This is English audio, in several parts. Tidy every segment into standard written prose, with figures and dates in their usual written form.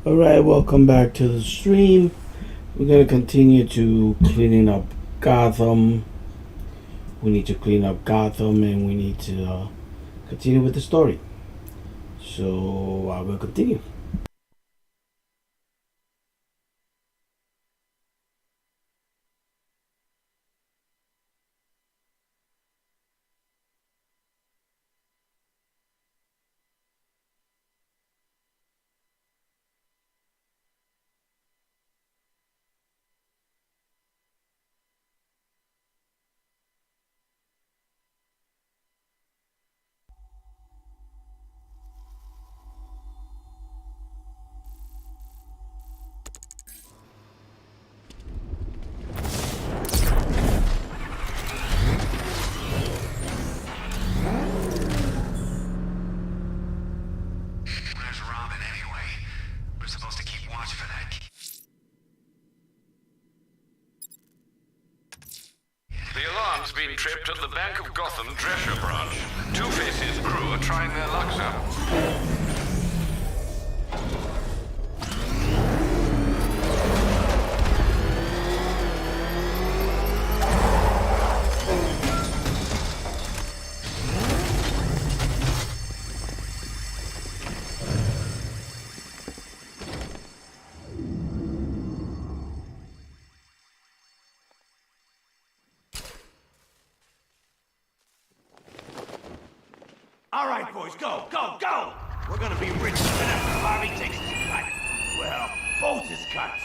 Alright, welcome back to the stream. We're gonna continue to cleaning up Gotham. We need to clean up Gotham and we need to continue with the story. So I will continue. Where's Robin anyway? We're supposed to keep watch for that. The alarm's been tripped at the Bank of Gotham Drescher branch. Two-Face's crew are trying their luck, sir. All right, boys, go, go, go! We're gonna be rich even after Harvey takes his cut. Well, both his cuts.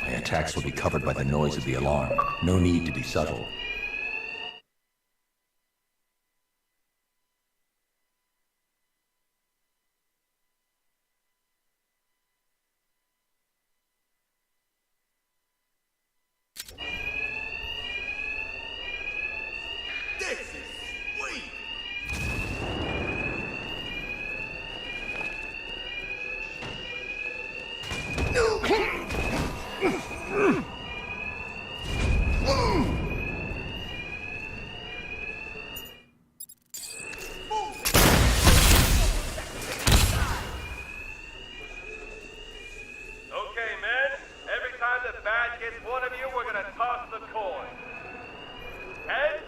My attacks will be covered by the noise of the alarm. No need to be subtle. This is sweet! Okay, men. Every time the badge hits one of you, we're gonna toss the coin. Heads,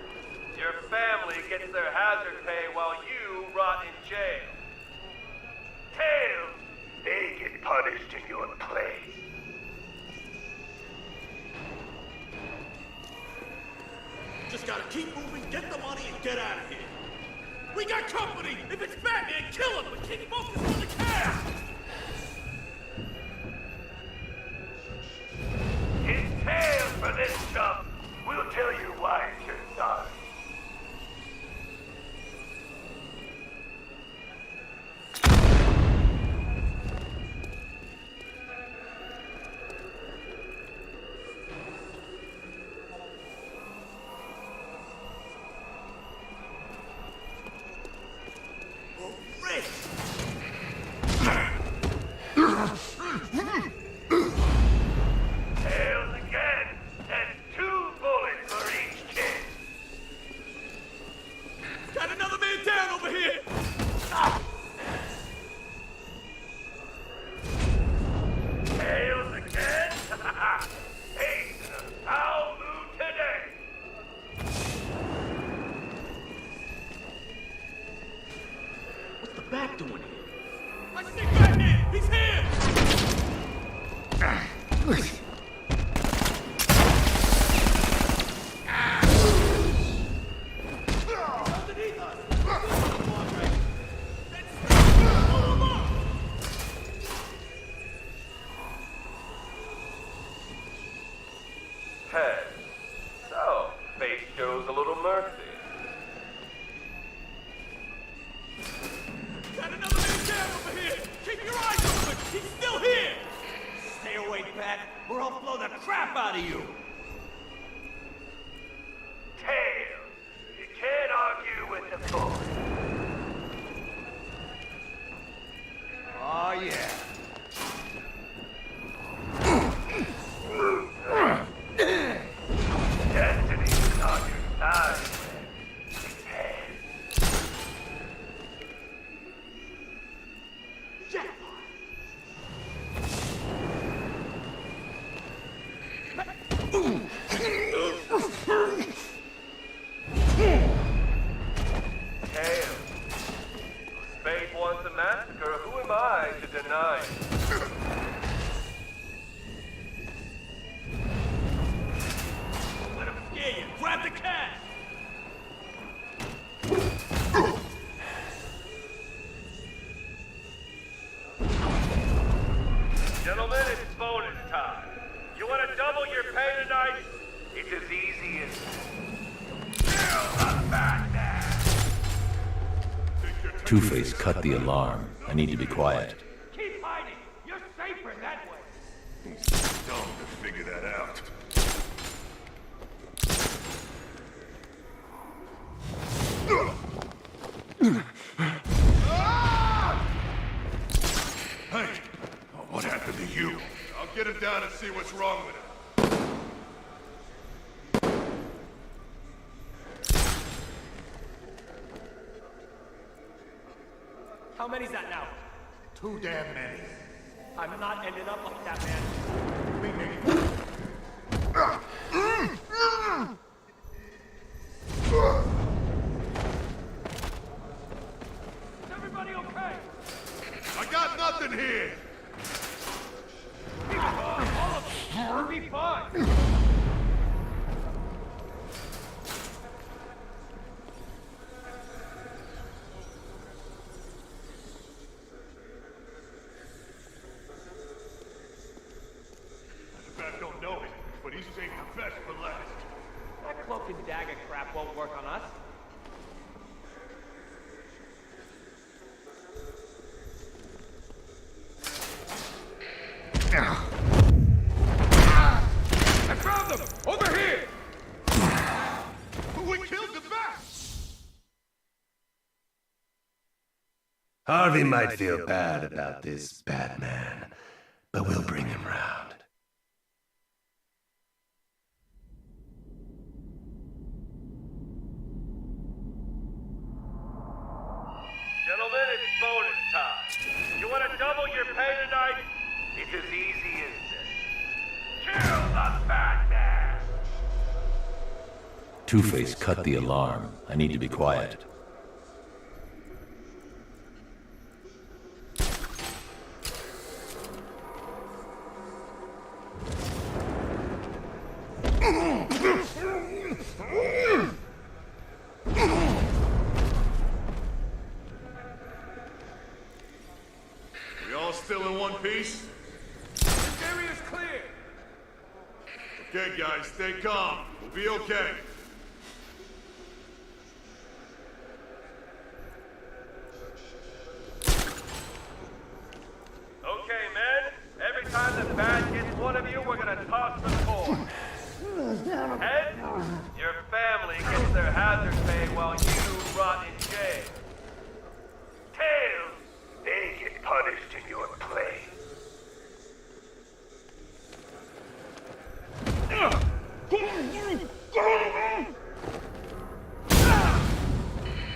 your family gets their hazard pay while you rot in jail. Tails, they get punished in your place. Just gotta keep moving, get the money, and get out of here. We got company! If it's Batman, kill him, but keep focused on the cash! It's Tails for this stuff. We'll tell you why it should die. Rich! Tails again, and 2 bullets for each kid. Got another man down over here! Tails again? Hey, I'll move today. What's the Bat doing here? I see Batman! He's here! Underneath us! Pull him up! Head. So, fate shows a little mercy. Got another man down over here! Keep your eyes open! He's still here! Stay away, Bat, or I'll blow the crap out of you! Tails. You can't argue with the boy. Oh, yeah. Destiny's on your side, man. Tails. Spade wants a massacre. Who am I to deny it? Let him scare you. Grab the cash. Gentlemen, it's bonus time. You want to double your pay tonight? It's as easy as... Two-Face cut the alarm. I need to be quiet. Keep hiding. You're safer that way. He's dumb to figure that out. Hey, what happened to you? I'll get him down and see what's wrong with him. How many's that now? Too damn many. I'm not ending up like that, man. Leave me. Is everybody okay? I got nothing here. All of you. We'll be fine. I don't know it, but he's saved the best for last. That cloak and dagger crap won't work on us. I found them! Over here! We killed the bat! Harvey might feel bad about this, Batman, but we'll bring him round. Gentlemen, it's bonus time. You want to double your pay tonight? It's as easy as this. Kill the Batman! Two-Face cut the alarm. I need to be quiet. We all still in one piece? This area's clear. Okay, guys, stay calm. We'll be okay. Okay, men. Every time the bat gets one of you, we're gonna toss the coin. Head, your family gets their hazard pay while you rot in jail. Tails, they get punished in your place.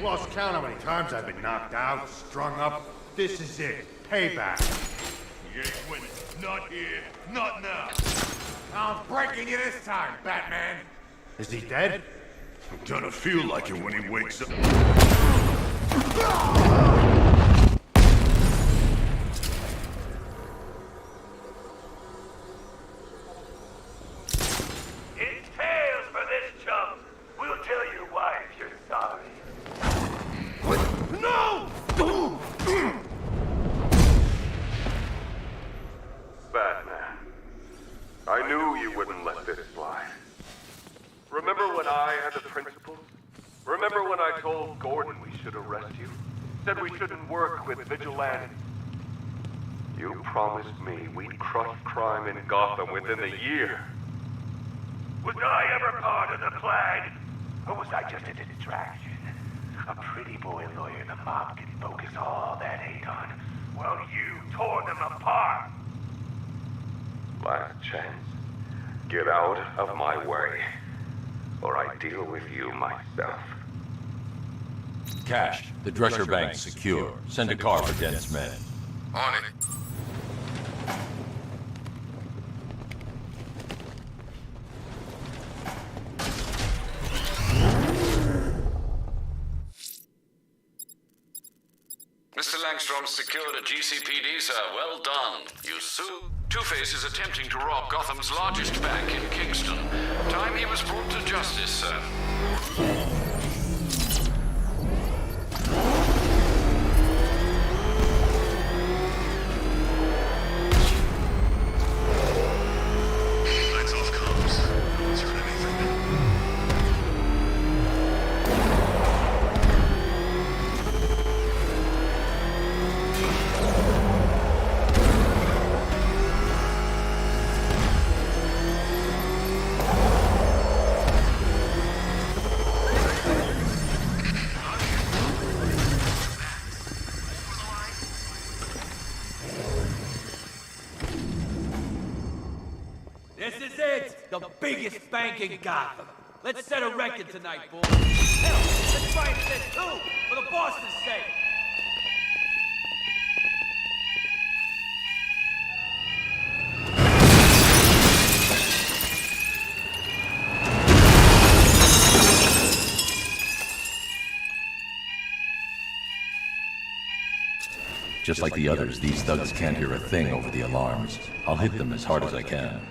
Lost count how many times I've been knocked out, strung up. This is it. Payback. You ain't winning. Not here. Not now. I'm breaking you this time, Batman. Is he dead? I'm gonna feel like it when he wakes up. It's Tails for this chump. We'll tell your wife you're sorry. No! Batman, I knew you wouldn't let this slide. Remember when I had the principles? Remember when I told Gordon we should arrest you? Said we shouldn't work with vigilantes? You promised me we'd crush crime in Gotham within a year. Was I ever part of the plan? Or was I just a distraction? A pretty boy lawyer the mob can focus all that hate on, while you tore them apart. Last chance. Get out of my way, or I deal with you myself. Cash. The Drescher Bank's secure. Send a car for Dent's men. On it. Mr. Langstrom secured a GCPD, sir. Well done. You Two-Face is attempting to rob Gotham's largest bank in Kingston. Time he was brought to justice, sir. Lights off comms. Is there anything? This is it! The biggest bank in Gotham! Let's set a record tonight, boys! Hell, let's try and set two, for the boss's sake! Just like the others, these thugs can't hear a thing over the alarms. I'll hit them as hard as I can.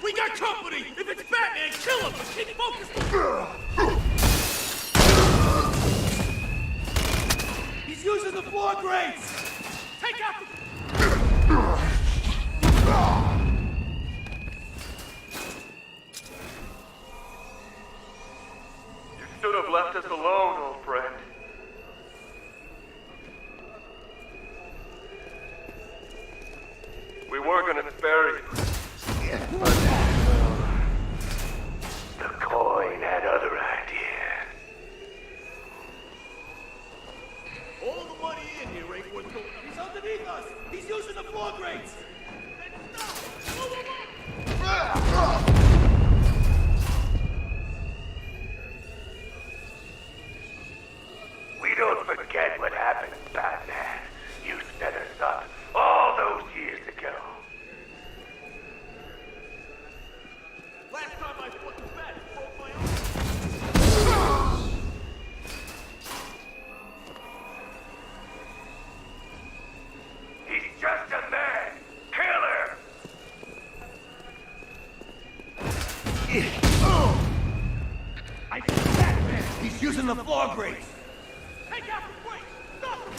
We got company! If it's Batman, kill him! But keep focused! He's using the floor grates! Take out the... You should have left us alone, old friend. We were gonna spare you. But, The coin had other ideas. All the money in here ain't worth going. He's underneath us! He's using the floor grates! Then stop! Move him up! We don't forget what happened, Batman. You set us up all those years ago. Last time I fought the bat, broke my arm. He's just a man. Killer. I said Batman! He's using the floor grates! Take out the grates! Stop him!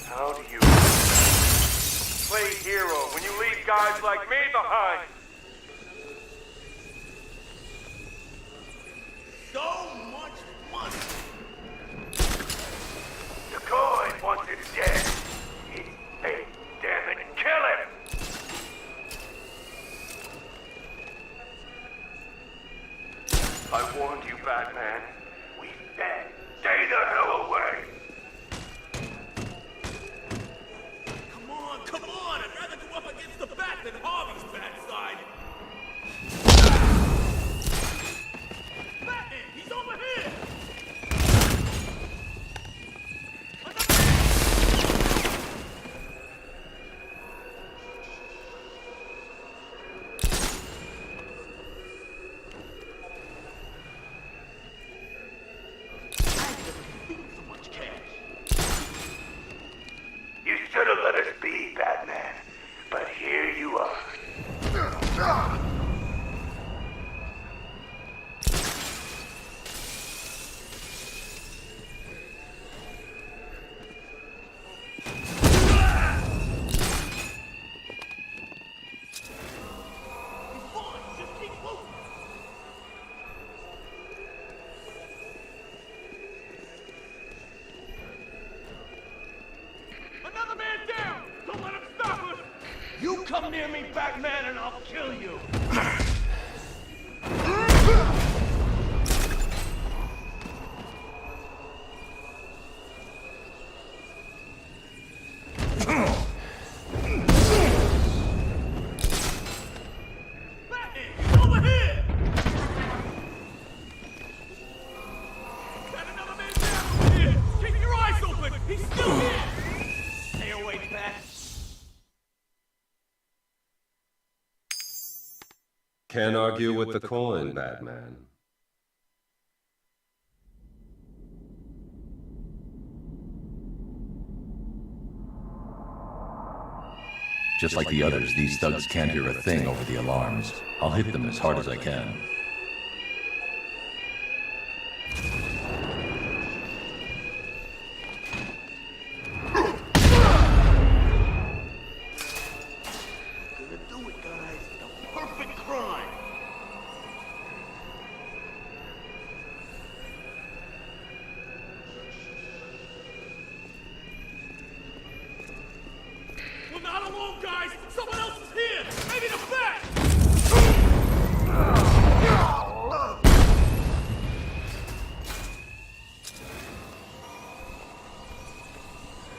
how do you play hero when you leave guys like me behind? So much money! The coin wants him dead. Hey, damn it, kill him! I warned you, Batman. We said, stay the hell away! Come on! I'd rather go up against the bat than Harvey's bad side! Batman! He's over here! You should have let us be, Batman. But here you are. Another man down! Don't let him stop us! You come near me, Batman, and I'll kill you! Can't argue with the coin, Batman. Just like the others, these thugs can't hear a thing over the alarms. I'll hit them as hard as I can. Gonna do it, guys. The perfect crime. We're not alone, guys! Someone else is here! Maybe the Bat!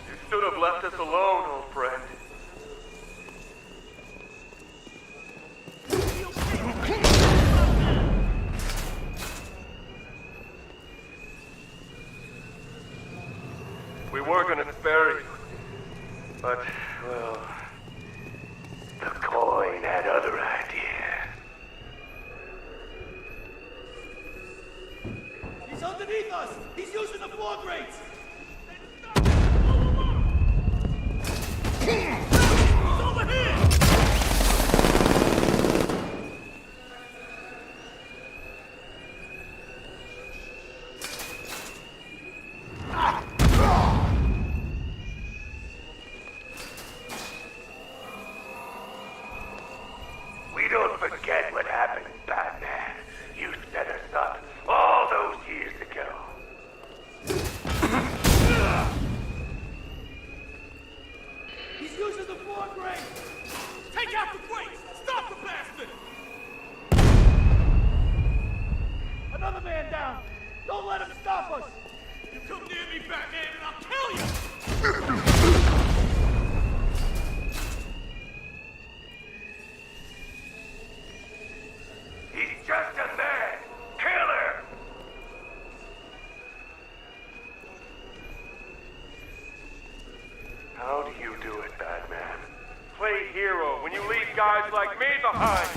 You should have left us alone, old friend. We were gonna spare you. But, well, The coin had other ideas. He's underneath us! He's using the floor grates! He's over here! We don't forget what happened, Batman. You set us up all those years ago. He's using the floor grate! Take out the grates! Stop the bastard! Another man down! Don't let him stop us! You come near me, Batman, and I'll kill you! He's just a man. Killer. how do you do it, Batman? Play hero when you leave guys like me behind.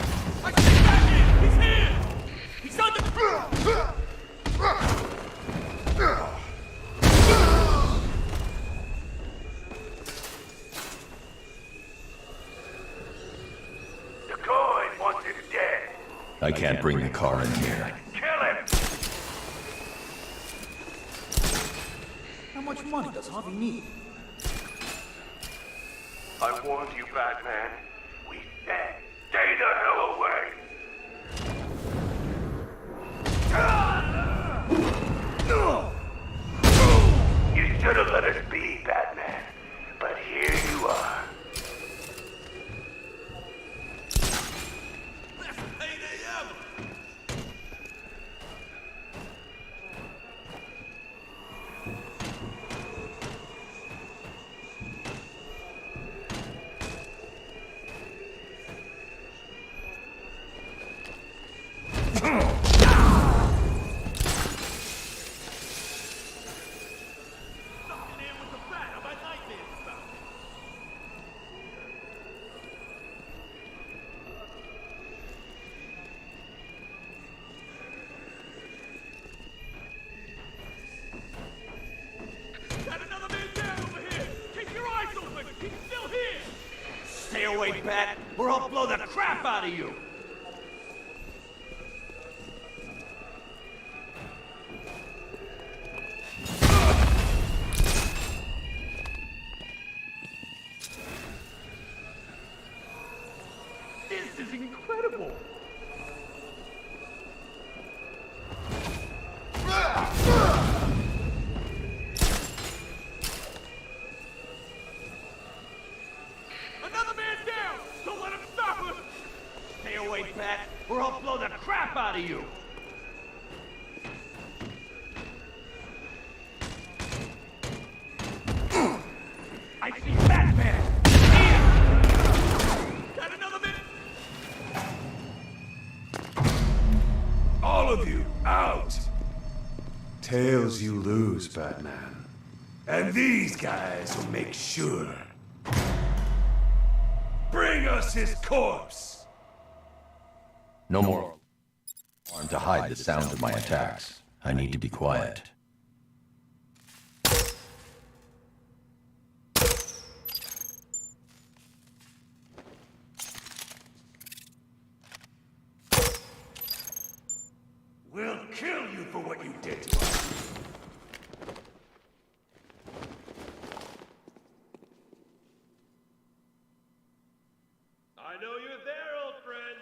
I see Batman! He's here! He's under... The coin wants him dead. I can't bring the car in here. Kill him. How much money does Harvey need? I warned you, Batman. We said, stay the hell away. You should have let us be, Batman. But here you are. Best payday ever! Stuck in here with the Bat. How about Nightmare's stuff? Got another man down over here! Keep your eyes open! He's still here! Stay away, Bat, or I'll blow the crap out of you! This is incredible! Another man down! Don't let him stop us! Stay away, Bat, or I'll blow the crap out of you! I see Batman! Here! Got another man! All of you, out! Tails you lose, Batman. And these guys will make sure. Bring us his corpse! No more alarm to hide the sound of my attacks. I need to be quiet. We'll kill you for what you did to us. I know you're there, old friend.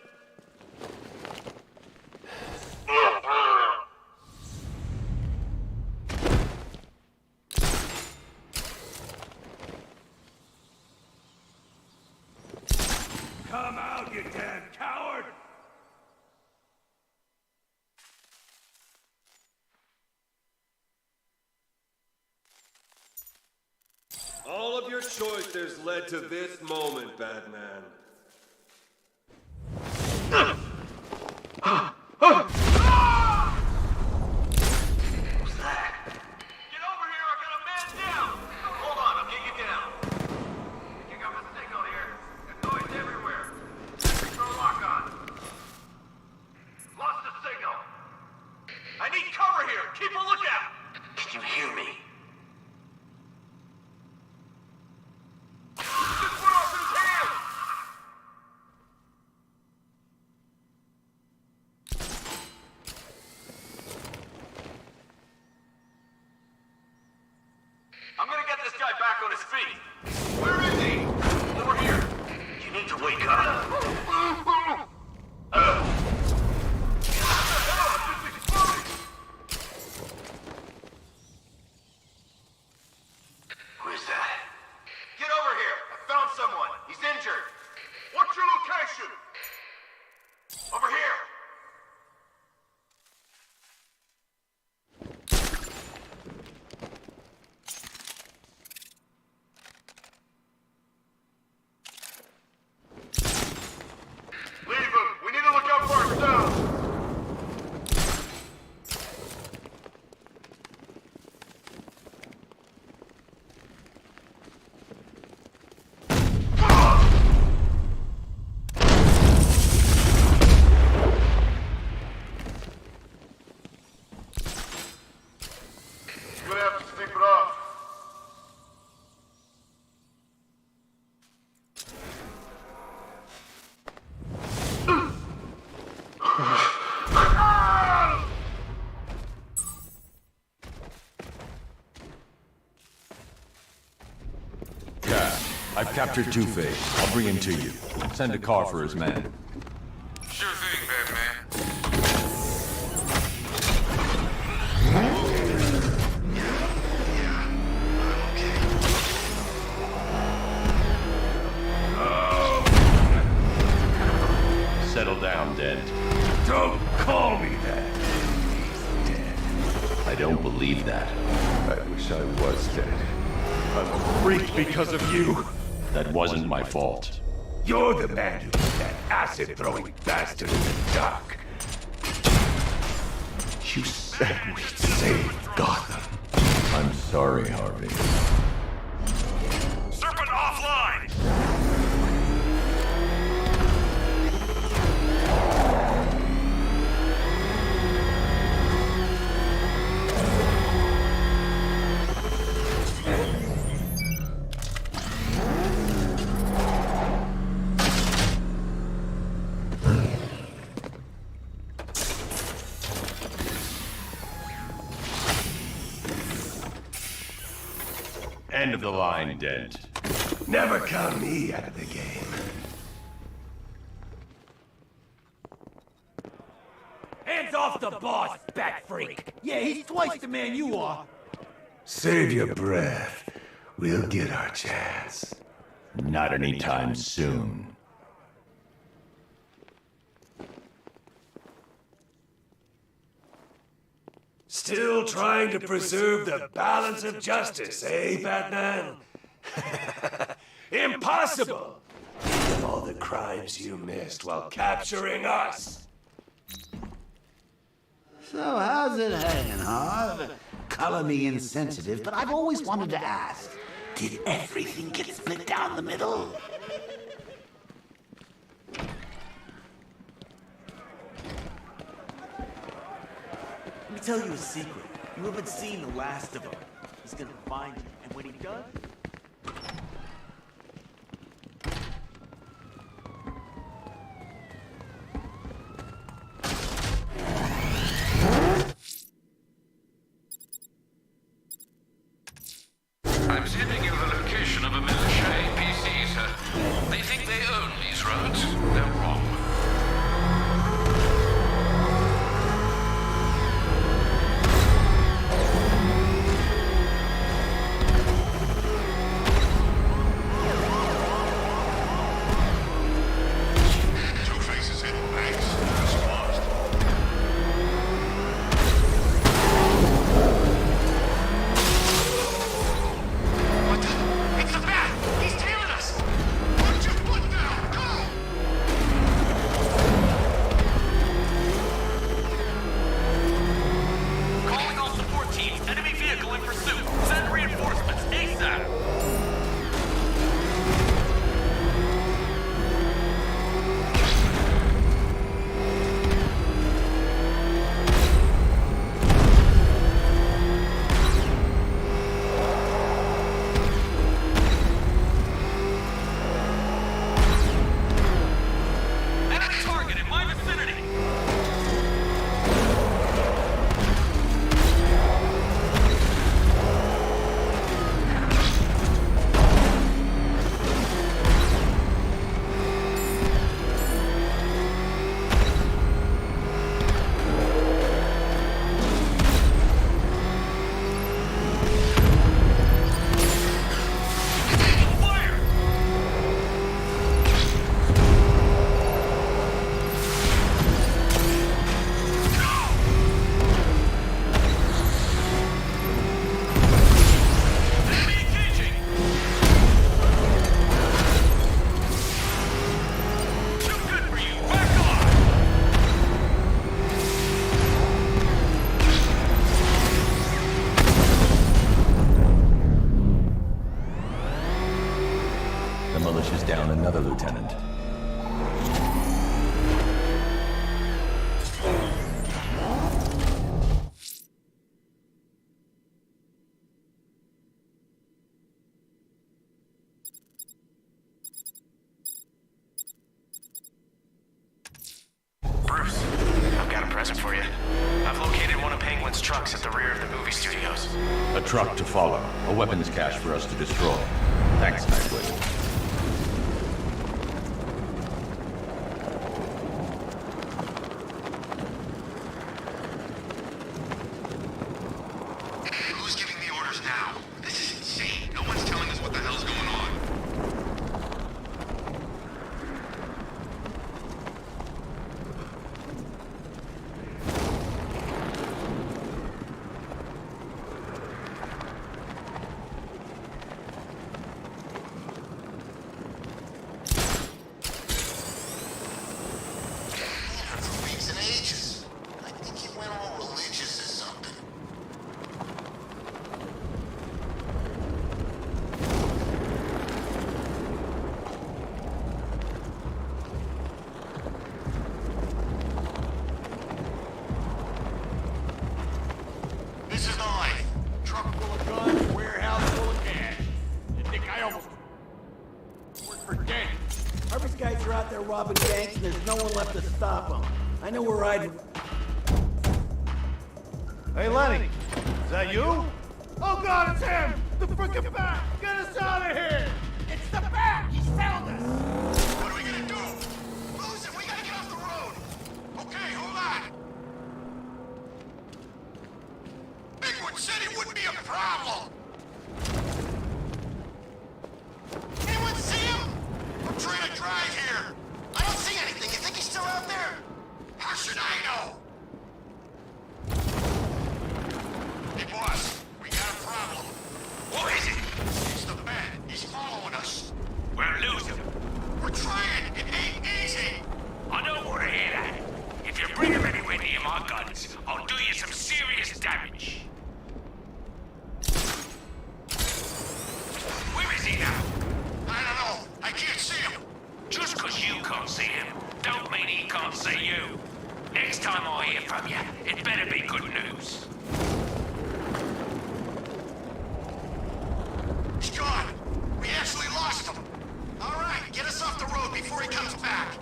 Come out, you damn coward! All of your choices led to this moment, Batman. Who's that? Get over here, I got a man down! Hold on, I'll get you down. Picking up a signal here. There's noise everywhere. Throw a lock on. Lost the signal. I need cover here. Keep a lookout. Can you hear me? This went off his hands! I'm gonna get this guy back on his feet. Where is he? Over here. You need to wake up. Who is that? Get over here. I found someone. He's injured. What's your location? Over here. Leave him! We need to look out for ourselves! You're gonna have to sleep it off. Cat, I've captured Two-Face. I'll bring him to you. Send a car for his man. Sure thing, Batman. Settle down, Dent. Don't call me that. I don't believe that. I wish I was dead. I'm a freak because of you. That wasn't my fault. You're the man who put that acid-throwing bastard in the dock. You said we'd save Gotham. I'm sorry, Harvey. Serpent offline! End of the line, Dent. Never count me out of the game. Hands off the boss, bat freak! Yeah, he's twice the man you are. Save your breath. We'll get our chance. Not anytime soon. Still trying to preserve the balance of justice, eh, Batman? Impossible! Of all the crimes you missed while capturing us. So how's it hanging, Harv? Color me insensitive, but I've always wanted to ask. Did everything get split down the middle? Let me tell you a secret. You haven't seen the last of him. He's gonna find you, and when he does... I'm sending you the location of a militia APCs. They think they own these roads. They're wrong. Two-Face's hidden banks. Just lost. What the? It's the bat! He's tailing us! Put your foot down! Go! Calling all support teams. Enemy vehicle in pursuit. Send reinforcements ASAP. Enemy target in my vicinity. Fire! Enemy engaging! Too good for you! Back off! The militia's down another lieutenant. Bruce, I've got a present for you. I've located one of Penguin's trucks at the rear of the movie studios. A truck to follow. A weapons cache for us to destroy. Thanks, Nightwing. Who's giving the orders now? This is insane. No one's telling us what the hell's going on. Ain't heard from Reeves in ages. I think he went all religious or something. This is the life. Truck full of guns, warehouse full of cash. You think I almost worked for Danny? Harvey's guys are out there robbing banks and there's no one left to stop them. I know we're riding... Hey, Lenny. Is that you? Oh, God, it's him! The frickin' bat! Get us out of here! It's the bat! He's found us! What are we gonna do? Lose it! We gotta get off the road! Okay, hold on! Bigwood said it wouldn't be a problem! Anyone see him? I'm trying to drive here! I don't see anything! You think he's still out there? How should I know? Hey, boss, we got a problem. What is it? It's the bat. He's following us. We're losing. We're trying. It ain't easy. I don't want to hear that. If you bring him anywhere near my guns, I'll do you some serious damage. Where is he now? I don't know. I can't see him. Just 'cause you can't see him, don't mean he can't see you. Next time I hear from you, it better be good news. Sean, we actually lost him. All right, get us off the road before he comes back.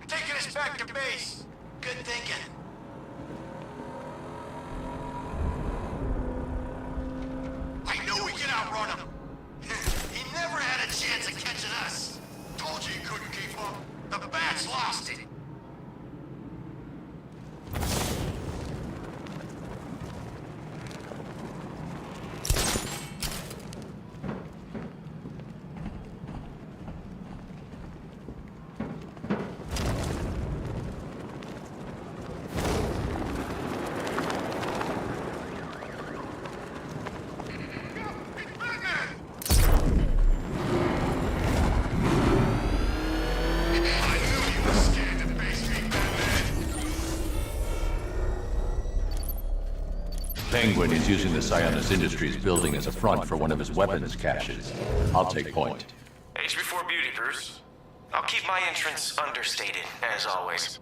Taking us back to base. Good thinking. I knew we could outrun him. He never had a chance of catching us. Told you he couldn't keep up. The bats lost it. Penguin is using the Sionis Industries building as a front for one of his weapons caches. I'll take point. HB4 Beauty Bruce. I'll keep my entrance understated, as always.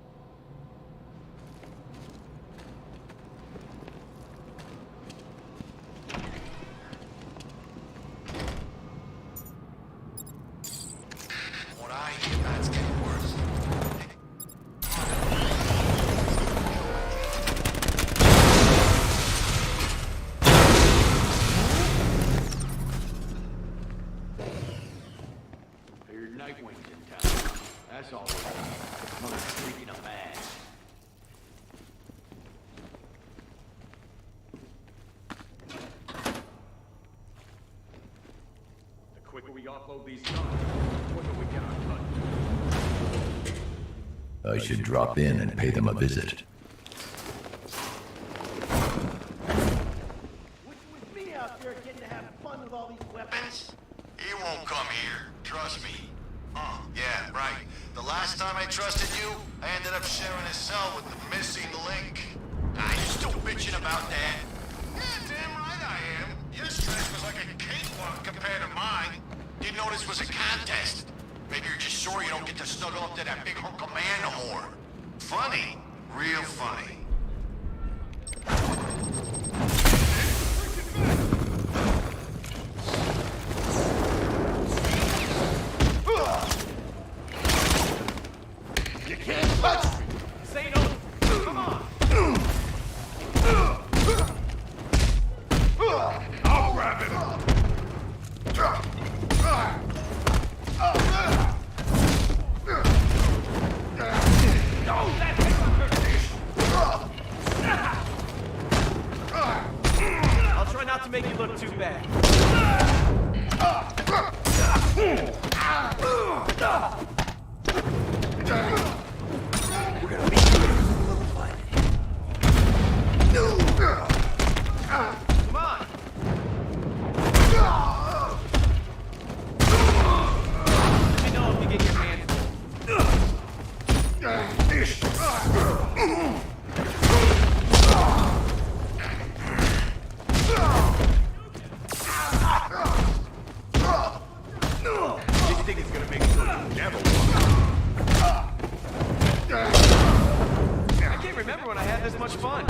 What I hear, that's getting worse. Nightwing's in town. That's all we're doing. Another freak in a bag. The quicker we offload these guns, the quicker we get our cut. I should drop in and pay them a visit. With me out there getting to have fun with all these weapons? He won't come here. Trust me. Yeah, right. The last time I trusted you, I ended up sharing a cell with the missing link. Ah, you still bitching about that? Yeah, damn right I am. Your stress was like a cakewalk compared to mine. Didn't know this was a contest. Maybe you're just sore you don't get to snuggle up to that big hunk of man no more. Funny. Real funny. To make you look too bad. We're gonna meet you in a little fight. Come on. Let me know if you get your hands full. I can't remember when I had this much fun.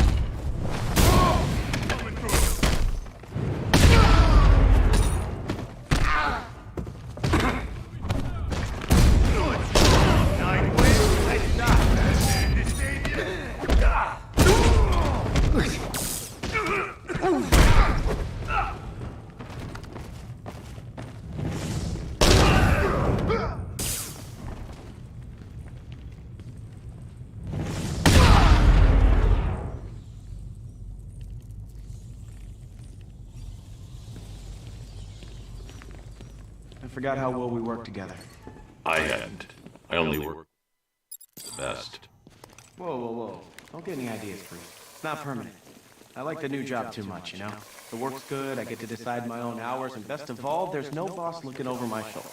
I forgot how well we worked together. I hadn't. I only worked the best. Whoa, whoa, whoa. Don't get any ideas, Bruce. It's not permanent. I like the new job too much, you know? The work's good, I get to decide my own hours, and best of all, there's no boss looking over my shoulder.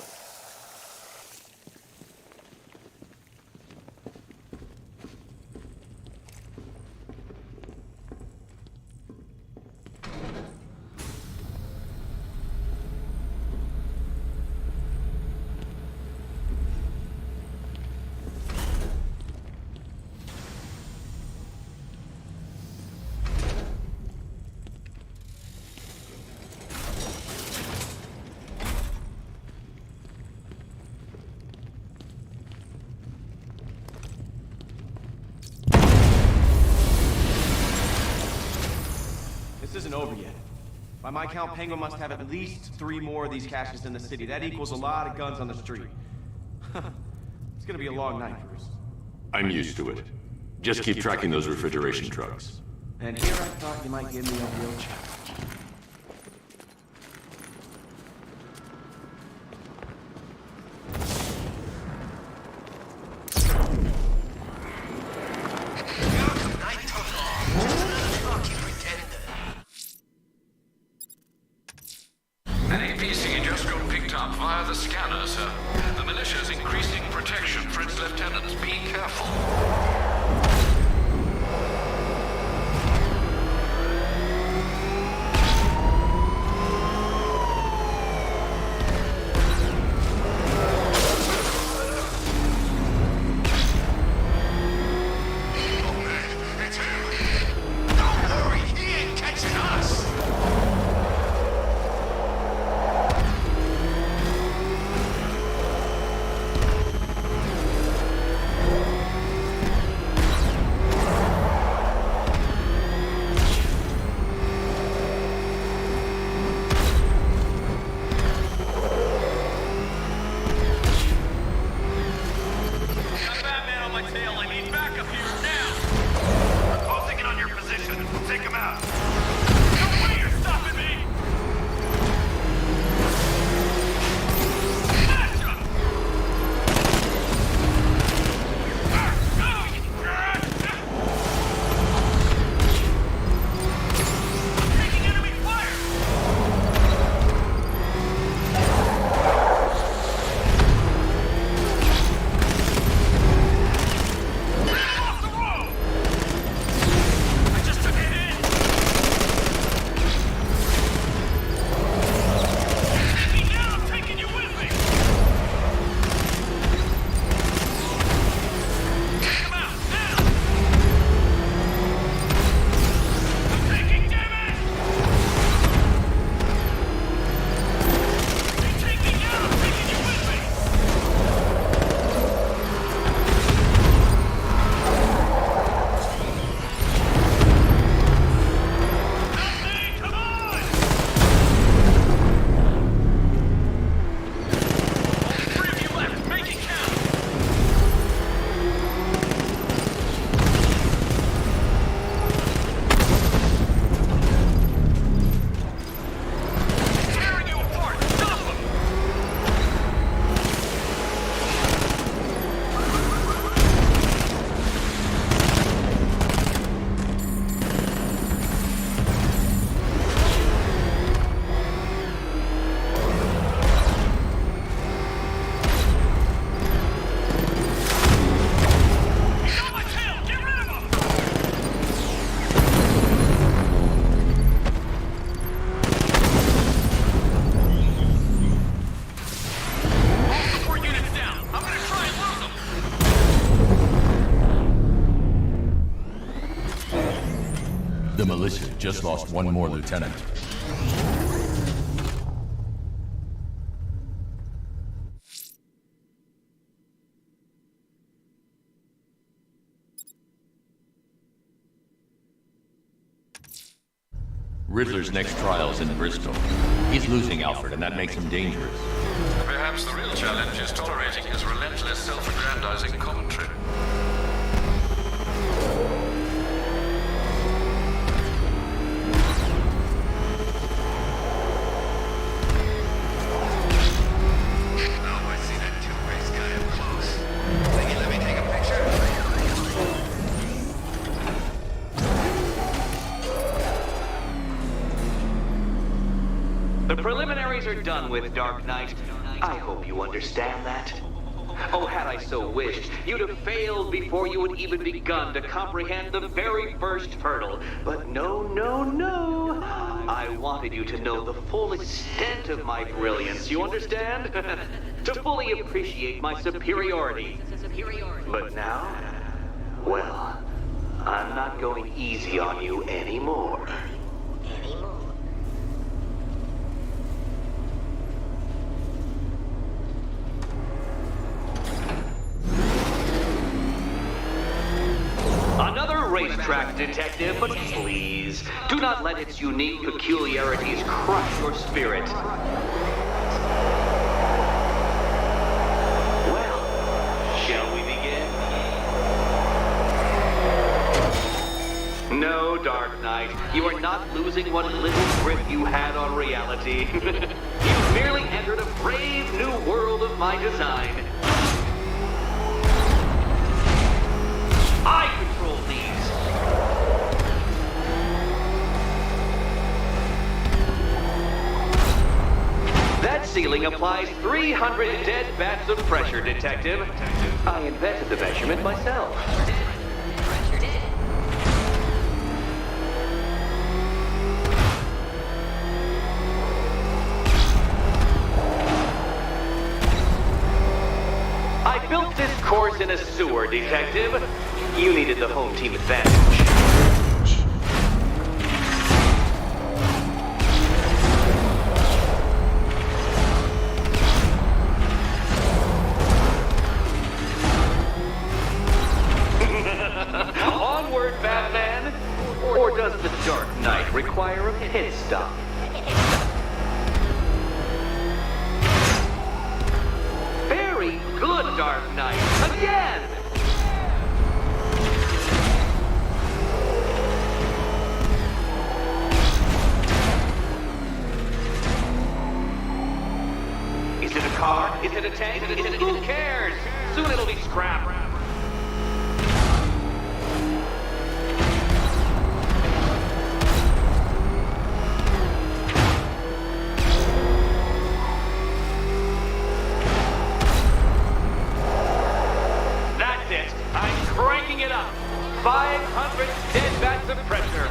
This isn't over yet. By my count, Penguin must have at least 3 more of these caches in the city. That equals a lot of guns on the street. It's gonna be a long night, Bruce. I'm used to it. Just keep tracking those refrigeration trucks. And here I thought you might give me a real challenge. An APC just got picked up via the scanner, sir. The militia's increasing protection for its lieutenants. Be careful. The militia just lost 1 more lieutenant. Riddler's next trial's in Bristol. He's losing Alfred, and that makes him dangerous. Perhaps the real challenge is tolerating his relentless self-aggrandizing commentary. The preliminaries are done with, Dark Knight. I hope you understand that. Oh, had I so wished, you'd have failed before you had even begun to comprehend the very first hurdle. But no, no, no. I wanted you to know the full extent of my brilliance, you understand? To fully appreciate my superiority. But now, well, I'm not going easy on you anymore. Another racetrack dark, Detective, but please, do not let its unique peculiarities crush your spirit. Well, shall we begin? No, Dark Knight, you are not losing what little grip you had on reality. You've merely entered a brave new world of my design. I control these. That ceiling applies 300 dead bats of pressure, Detective. I invented the measurement myself. I built this course in a sewer, Detective. You needed the home team advantage. Onward, Batman! Or does the Dark Knight require a pit stop? Very good, Dark Knight! Again! Is it a car? Is it a tank? Who cares? Soon it'll be scrap. That's it. I'm cranking it up. 500 dead bats of pressure.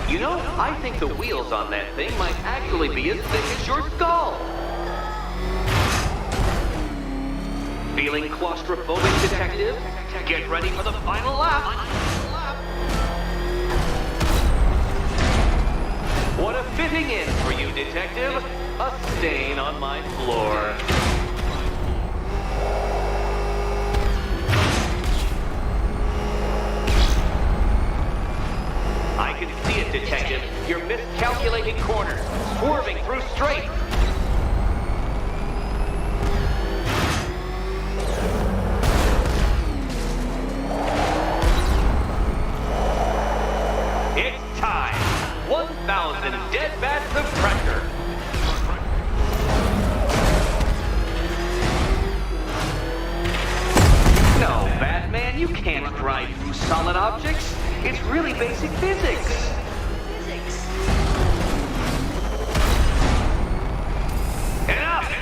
You know, I think the wheels on that thing might actually be as thick as your skull. Feeling claustrophobic, Detective? Get ready for the final lap. What a fitting end for you, Detective. A stain on my floor. I can see it, Detective. You're miscalculating corners, swerving through straight. It's time. 1,000 dead bats of pressure. No, Batman, you can't drive through solid objects. It's really basic physics. Enough!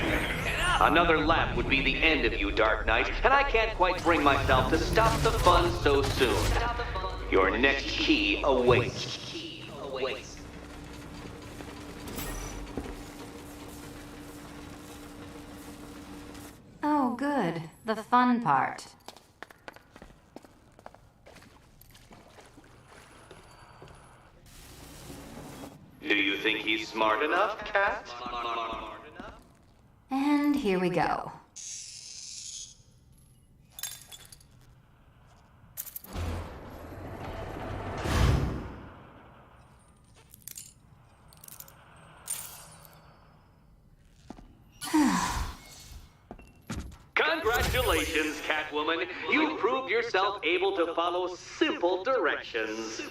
Another lap would be the end of you, Dark Knight, and I can't quite bring myself to stop the fun so soon. Your next key awaits. Oh, good. The fun part. Do you think he's smart enough, Cat? And here we go. Congratulations, Catwoman. You proved yourself able to follow simple directions.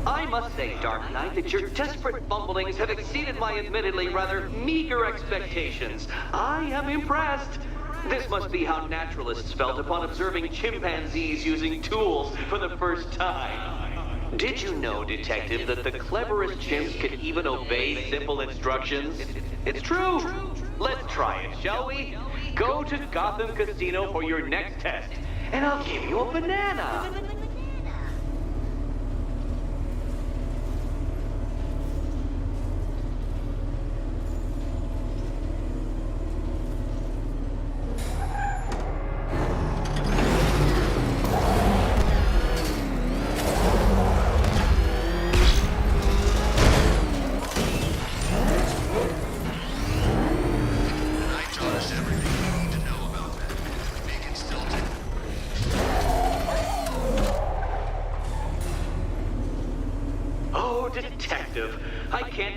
I must say, Dark Knight, that your desperate fumblings have exceeded my admittedly rather meager expectations. I am impressed. This must be how naturalists felt upon observing chimpanzees using tools for the first time. Did you know, Detective, that the cleverest chimps can even obey simple instructions? It's true. Let's try it, shall we? Go to Gotham Casino for your next test, and I'll give you a banana.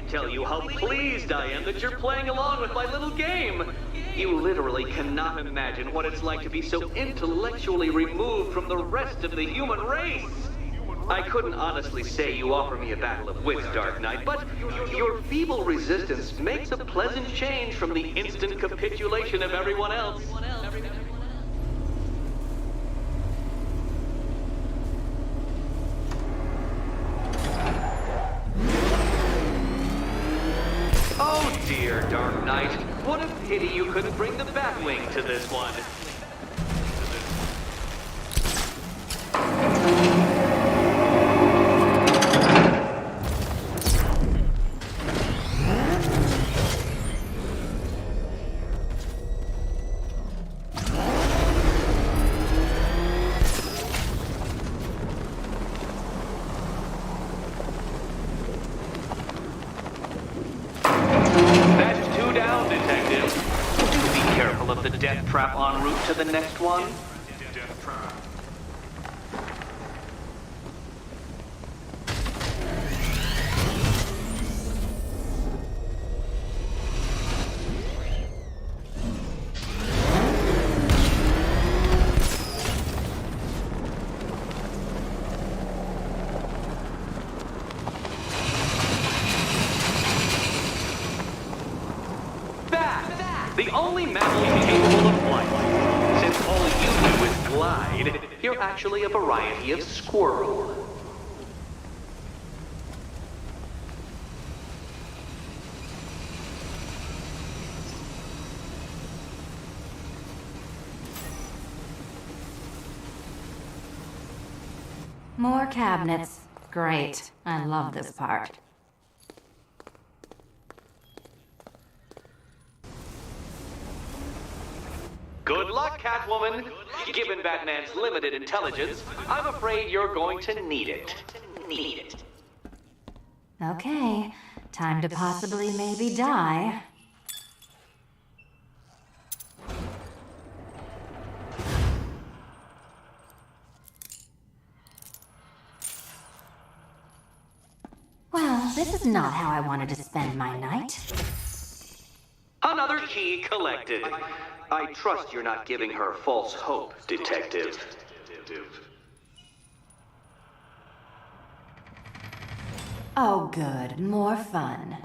tell you how pleased I am that you're playing along with my little game. You literally cannot imagine what it's like to be so intellectually removed from the rest of the human race. I couldn't honestly say you offer me a battle of wits, Dark Knight, but your feeble resistance makes a pleasant change from the instant capitulation of everyone else. Oh dear, Dark Knight. What a pity you couldn't bring the Batwing to this one. Death trap en route to the next one? Death trap. The only mammal capable of flight. Since all you do is glide, you're actually a variety of squirrel. More cabinets. Great. I love this part. Good luck, Catwoman. Given Batman's limited intelligence, I'm afraid you're going to need it. Okay. Time to possibly maybe die. Well, this is not how I wanted to spend my night. Another key collected. I trust you're not giving her false hope, Detective. Oh, good. More fun.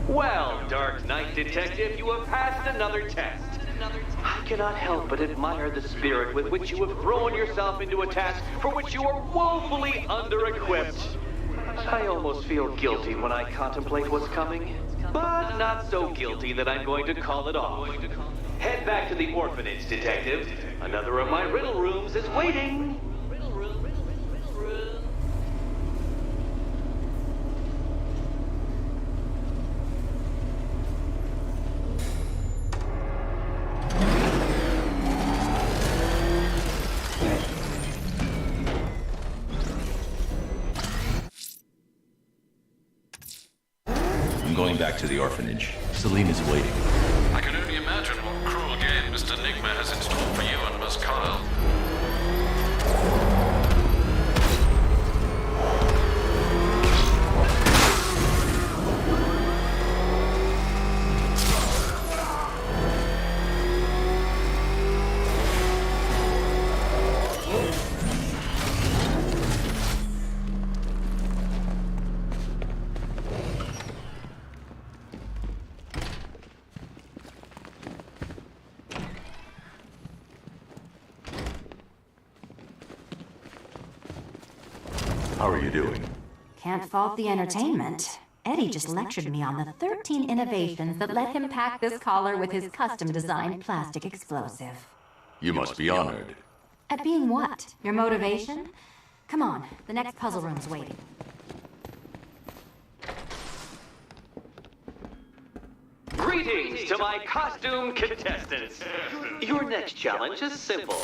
Well, Dark Knight Detective, you have passed another test. I cannot help but admire the spirit with which you have thrown yourself into a task for which you are woefully under-equipped. I almost feel guilty when I contemplate what's coming, but not so guilty that I'm going to call it off. Head back to the orphanage, Detective. Another of my riddle rooms is waiting. I'm going back to the orphanage. Celine is waiting. I can only imagine what cruel game Mr. Nigma has in store for you and Miss Kyle. How are you doing? Can't fault the entertainment. Eddie just lectured me on the 13 innovations that let him pack this collar with his custom-designed plastic explosive. You must be honored. At being what? Your motivation? Come on, the next puzzle room's waiting. Greetings to my costume contestants. Your next challenge is simple.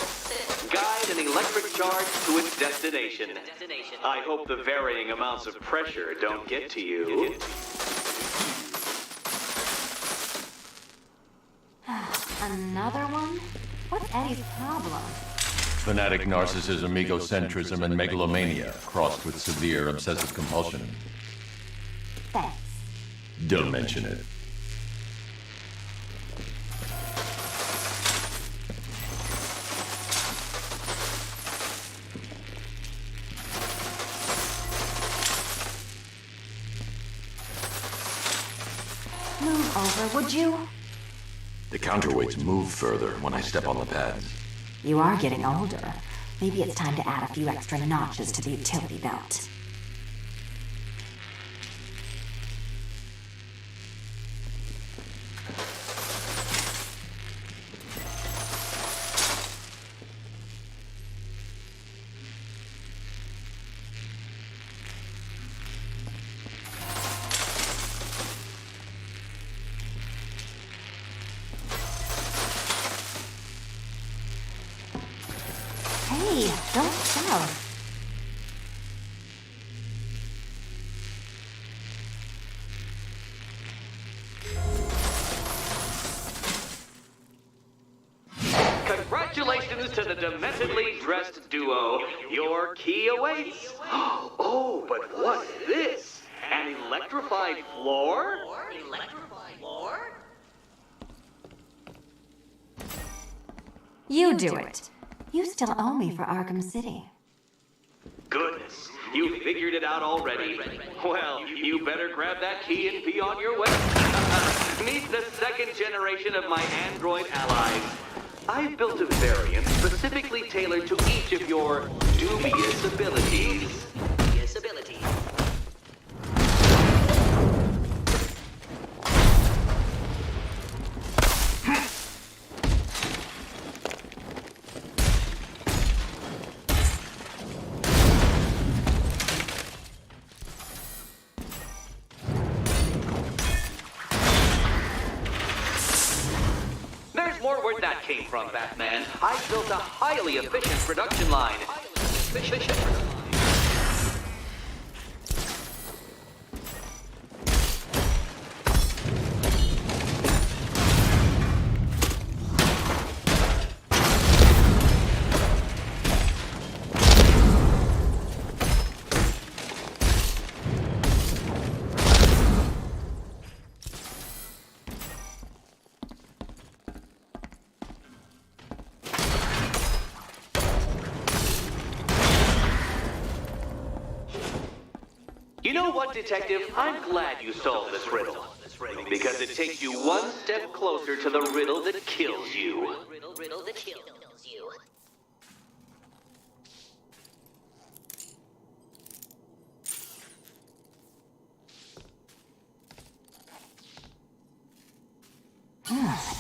Guide an electric charge to its destination. I hope the varying amounts of pressure don't get to you. Another one? What's Eddie's problem? Fanatic narcissism, egocentrism, and megalomania, crossed with severe obsessive compulsion. Thanks. Don't mention it. Move over, would you? The counterweights move further when I step on the pads. You are getting older. Maybe it's time to add a few extra notches to the utility belt. Hey, don't shout. Congratulations to the dementedly dressed duo. Your key awaits. Oh, but what's this? An electrified floor? Electrified floor? You do it. You still owe me for Arkham City. Goodness, you figured it out already. Well, you better grab that key and be on your way. Meet the second generation of my android allies. I've built a variant specifically tailored to each of your dubious abilities. There's more where that came from, Batman. I built a highly efficient production line. You know what, Detective? I'm glad you solved this riddle. Because it takes you one step closer to the riddle that kills you. Riddle that kills you.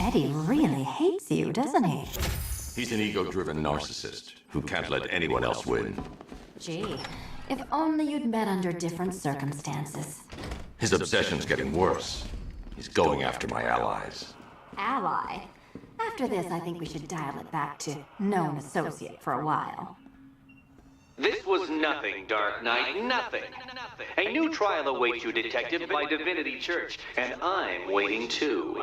Eddie really hates you, doesn't he? He's an ego-driven narcissist who can't let anyone else win. Gee, if only you'd met under different circumstances. His obsession's getting worse. He's going after my allies. Ally? After this, I think we should dial it back to known associate for a while. This was nothing, Dark Knight, nothing. A new trial awaits you, Detective, by Divinity Church, and I'm waiting too.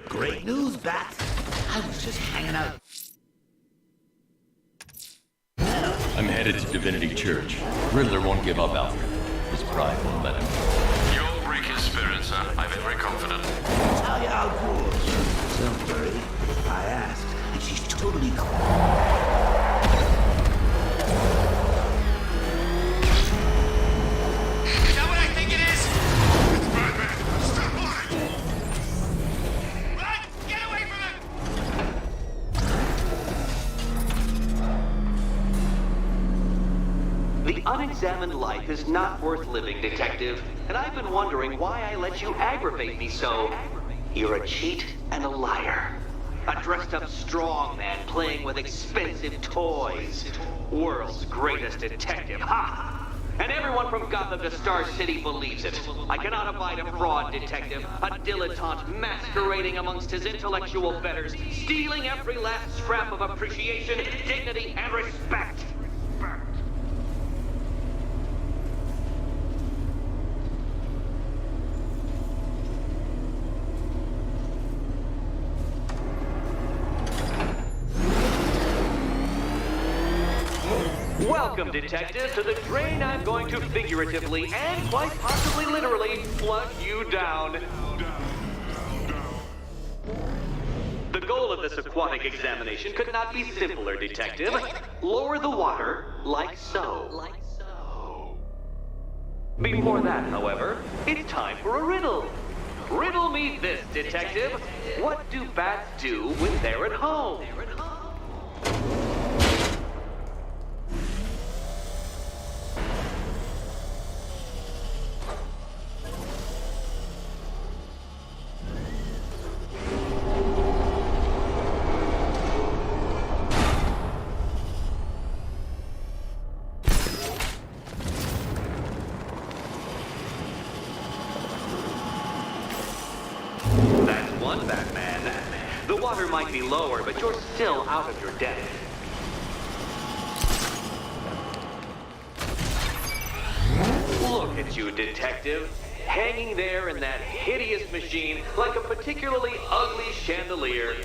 Great news, Bat. I was just hanging out. I'm headed to Divinity Church. Riddler won't give up, Alfred. His pride won't let him. You'll break his spirit, sir. I'm every confident. Tell you how cool. Don't worry. I asked, and she's totally cool. Is that what I think it is? It's Batman! Stop lying! Run! Get away from him! The Unexamined life is not worth living, Detective. And I've been wondering why I let you aggravate me so. You're a cheat and a liar. A dressed-up strongman playing with expensive toys. World's greatest detective, ha! And everyone from Gotham to Star City believes it. I cannot abide a fraud detective, a dilettante masquerading amongst his intellectual betters, stealing every last scrap of appreciation, dignity, and respect. Welcome, Detective, to the drain I'm going to figuratively and quite possibly literally flood you down. The goal of this aquatic examination could not be simpler, Detective. Lower the water like so. Before that, however, it's time for a riddle. Riddle me this, Detective. What do bats do when they're at home? Might be lower, but you're still out of your depth. Look at you, Detective. Hanging there in that hideous machine like a particularly ugly chandelier.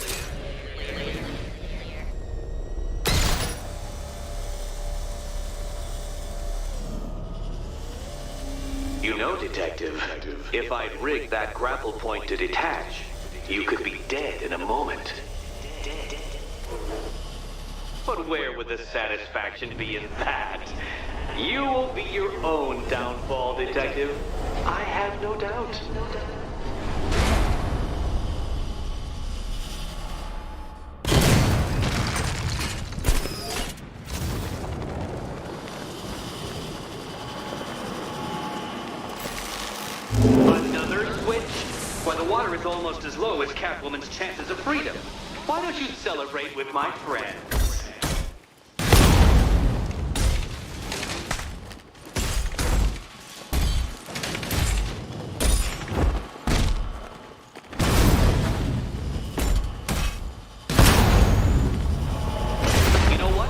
You know, Detective, if I'd rigged that grapple point to detach, you could be dead in a moment. But where would the satisfaction be in that? You will be your own downfall, Detective. I have no doubt. Another switch? Why, the water is almost as low as Catwoman's chances of freedom. Why don't you celebrate with my friend? You know what?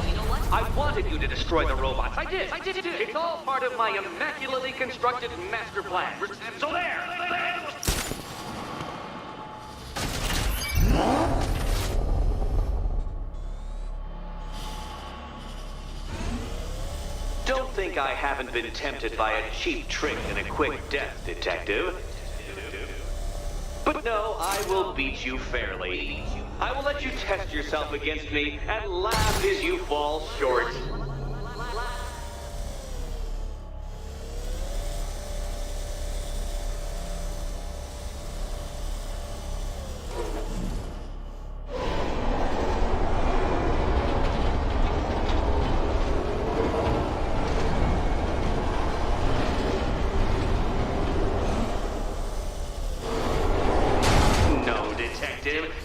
I wanted you to destroy the robots. I did. It's all part of my immaculately constructed master plan. So there! Don't think I haven't been tempted by a cheap trick and a quick death, Detective. But no, I will beat you fairly. I will let you test yourself against me and laugh as you fall short.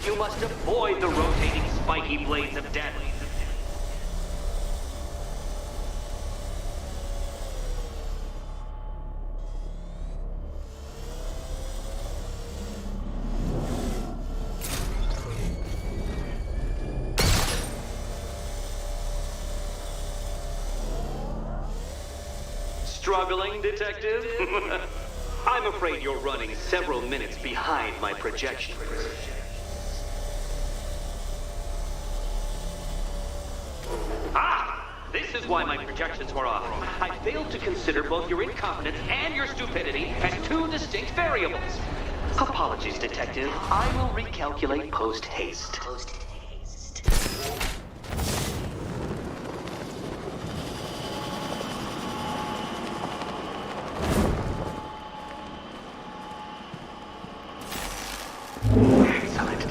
You must avoid the rotating spiky blades of death. Struggling, Detective? I'm afraid you're running several minutes behind my projections. This is why my projections were off. I failed to consider both your incompetence and your stupidity as two distinct variables. Apologies, Detective. I will recalculate post-haste.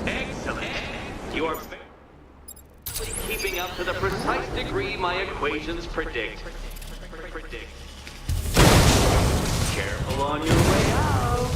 Excellent. You are keeping up to the precise degree my equations predict. Careful on your way out.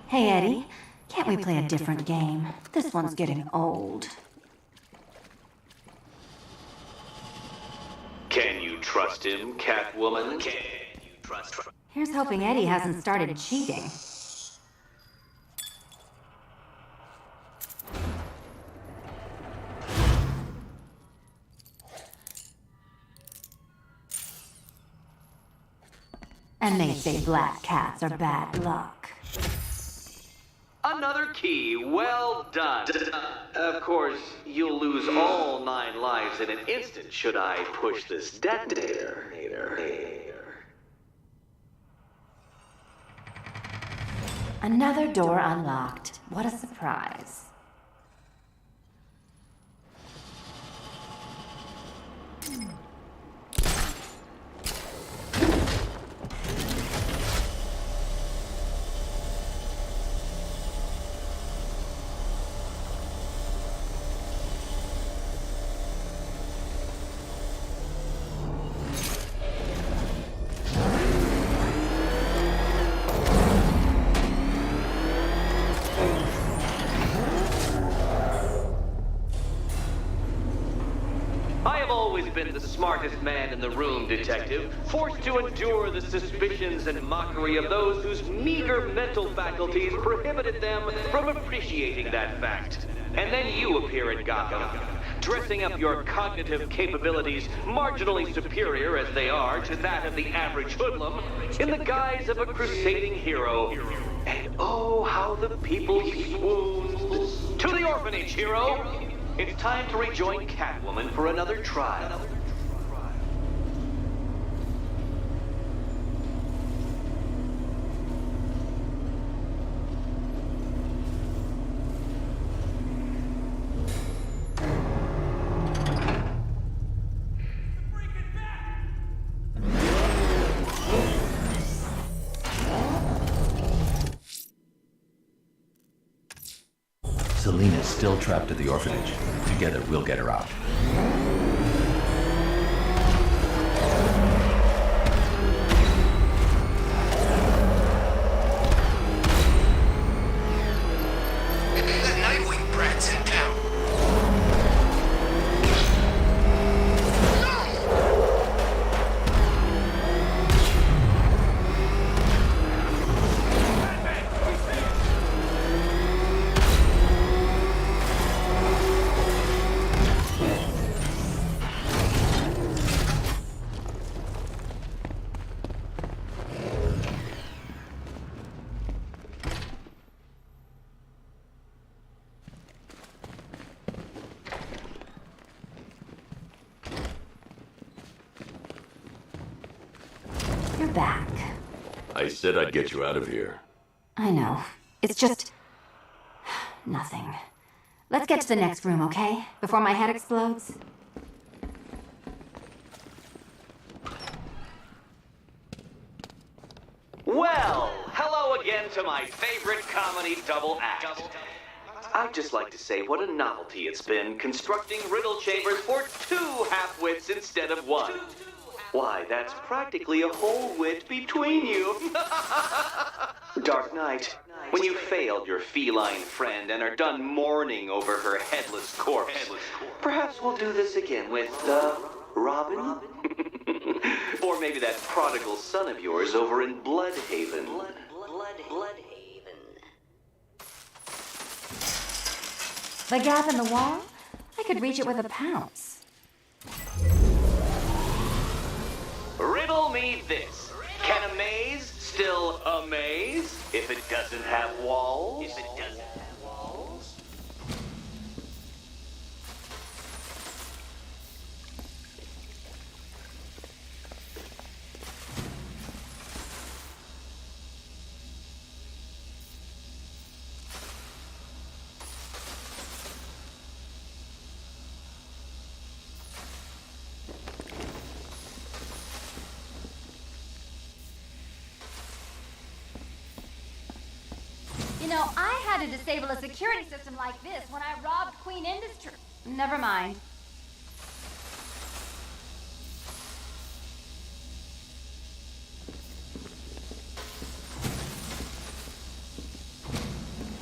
Hey, Eddie, can't we play a different game? This one's getting old. Can you trust him, Catwoman? Can you trust him? Here's hoping Eddie hasn't started cheating. And they say black cats are bad luck. Another key. Well done. Of course, you'll lose all 9 lives in an instant should I push this detonator. Another door unlocked. What a surprise. Been the smartest man in the room, Detective, forced to endure the suspicions and mockery of those whose meager mental faculties prohibited them from appreciating that fact. And then you appear in Gotham, dressing up your cognitive capabilities, marginally superior as they are to that of the average hoodlum, in the guise of a crusading hero. And oh, how the people swooned. To the orphanage, hero! It's time to rejoin Catwoman for another trial. Selina's still trapped at the orphanage. Together, we'll get her out. The Nightwing brats in town. You're back. I said I'd get you out of here. I know. It's just... nothing. Let's get to the next room, okay? Before my head explodes. Well, hello again to my favorite comedy double act. I'd just like to say what a novelty it's been constructing riddle chambers for 2 half-wits instead of 1. Why, that's practically a whole wit between you. Dark Knight, when you failed your feline friend and are done mourning over her headless corpse, perhaps we'll do this again with, Robin? Or maybe that prodigal son of yours over in Bloodhaven. Bloodhaven. The gap in the wall? I could reach it with a pounce. Riddle me this. Can a maze still amaze if it doesn't have walls? know, I had to disable a security system like this when I robbed Queen Industries. Never mind.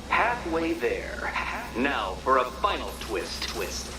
Halfway there. Now for a final twist. Twist.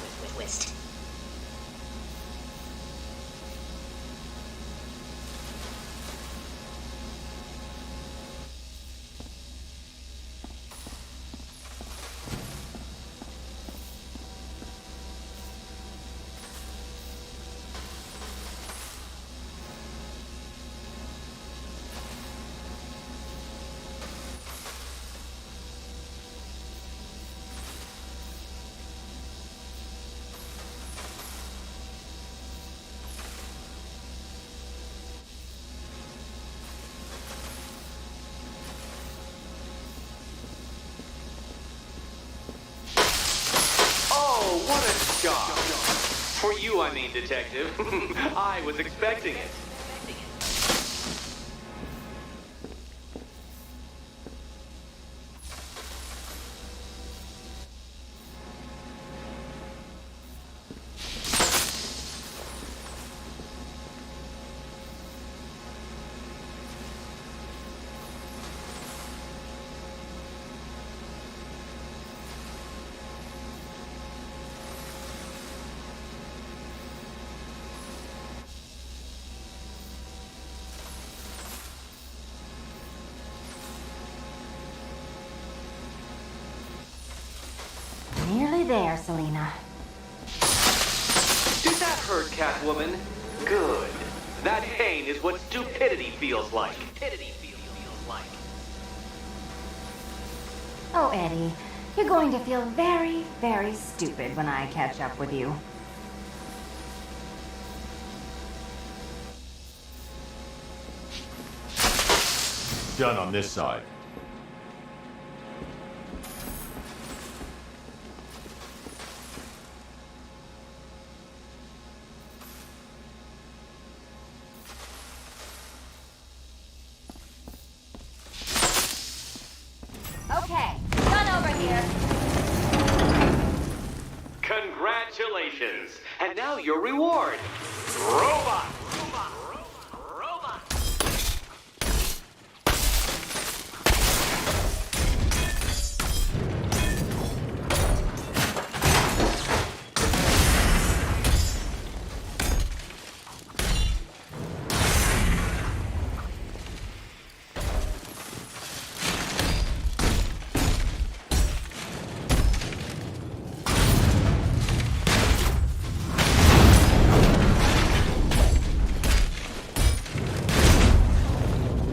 Oh, what a shock. For you, I mean, Detective. I was expecting it. Nearly there, Selena. Did that hurt, Catwoman? Good. That pain is what stupidity feels like. Oh, Eddie, you're going to feel very, very stupid when I catch up with you. Done on this side. Okay, done over here. Congratulations. And now your reward. Robot.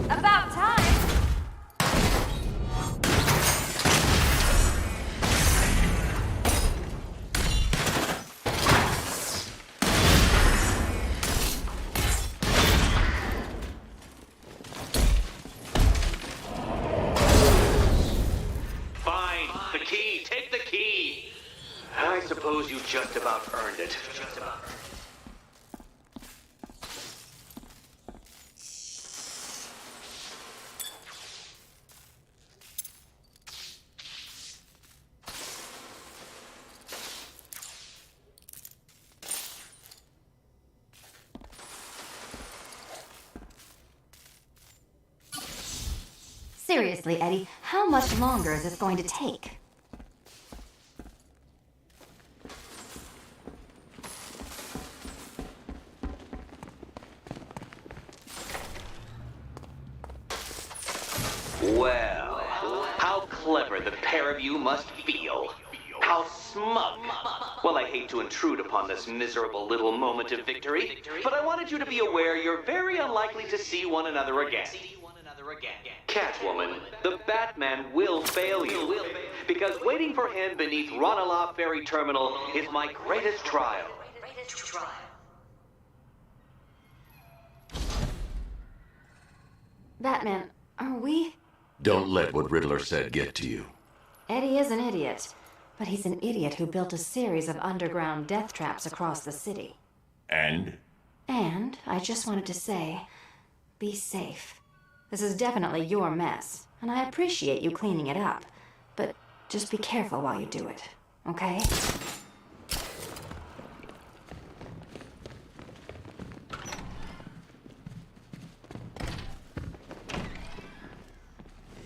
About time. Fine. The key. Take the key. I suppose you just about earned it. Seriously, Eddie, how much longer is this going to take? Well, how clever the pair of you must feel. How smug. Well, I hate to intrude upon this miserable little moment of victory, but I wanted you to be aware you're very unlikely to see one another again. Catwoman, the Batman will fail you, because waiting for him beneath Ranelagh Ferry Terminal is my greatest trial. Batman, are we? Don't let what Riddler said get to you. Eddie is an idiot, but he's an idiot who built a series of underground death traps across the city. And? And I just wanted to say, be safe. This is definitely your mess. And I appreciate you cleaning it up. But just be careful while you do it, okay?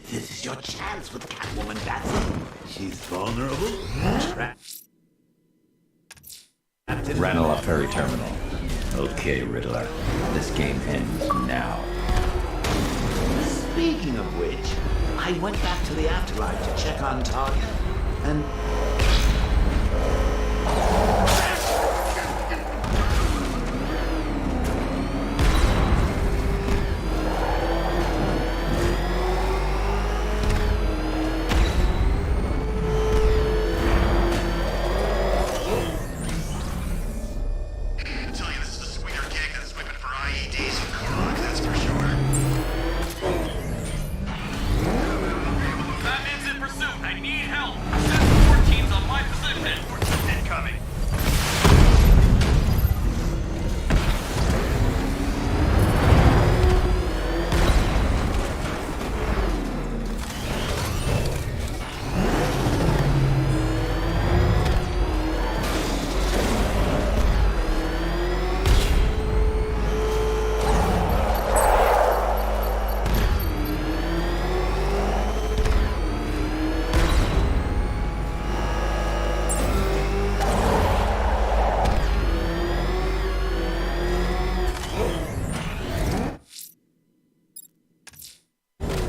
This is your chance with Catwoman Batson. She's vulnerable. Ranelagh Ferry Terminal. Okay, Riddler. This game ends now. Speaking of which, I went back to the afterlife to check on Talia, and...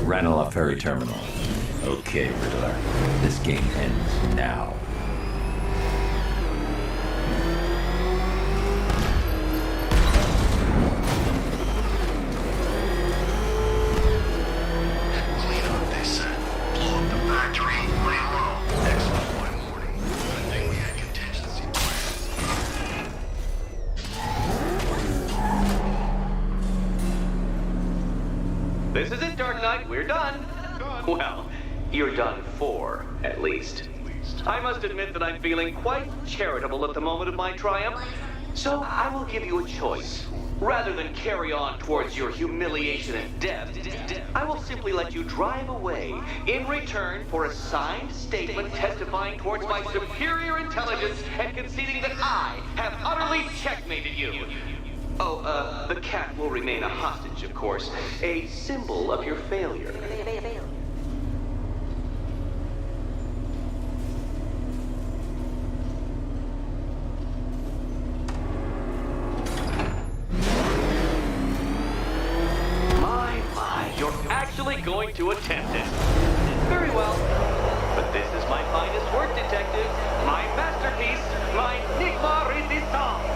Ranelagh Ferry Terminal. Okay, Riddler. This game ends now. Clean up, they said. Blow up the factory, lay low. Excellent by morning. Good thing we had contingency plans. This is it, Dark Knight. We're done. Well, you're done for, at least. I must admit that I'm feeling quite charitable at the moment of my triumph, so I will give you a choice. Rather than carry on towards your humiliation and death, I will simply let you drive away in return for a signed statement testifying towards my superior intelligence and conceding that I have utterly checkmated you. Oh, the cat will remain a hostage, of course. A symbol of your failure. My, you're actually going to attempt it. Very well. But this is my finest work, detective. My masterpiece, my Enigma Resistance.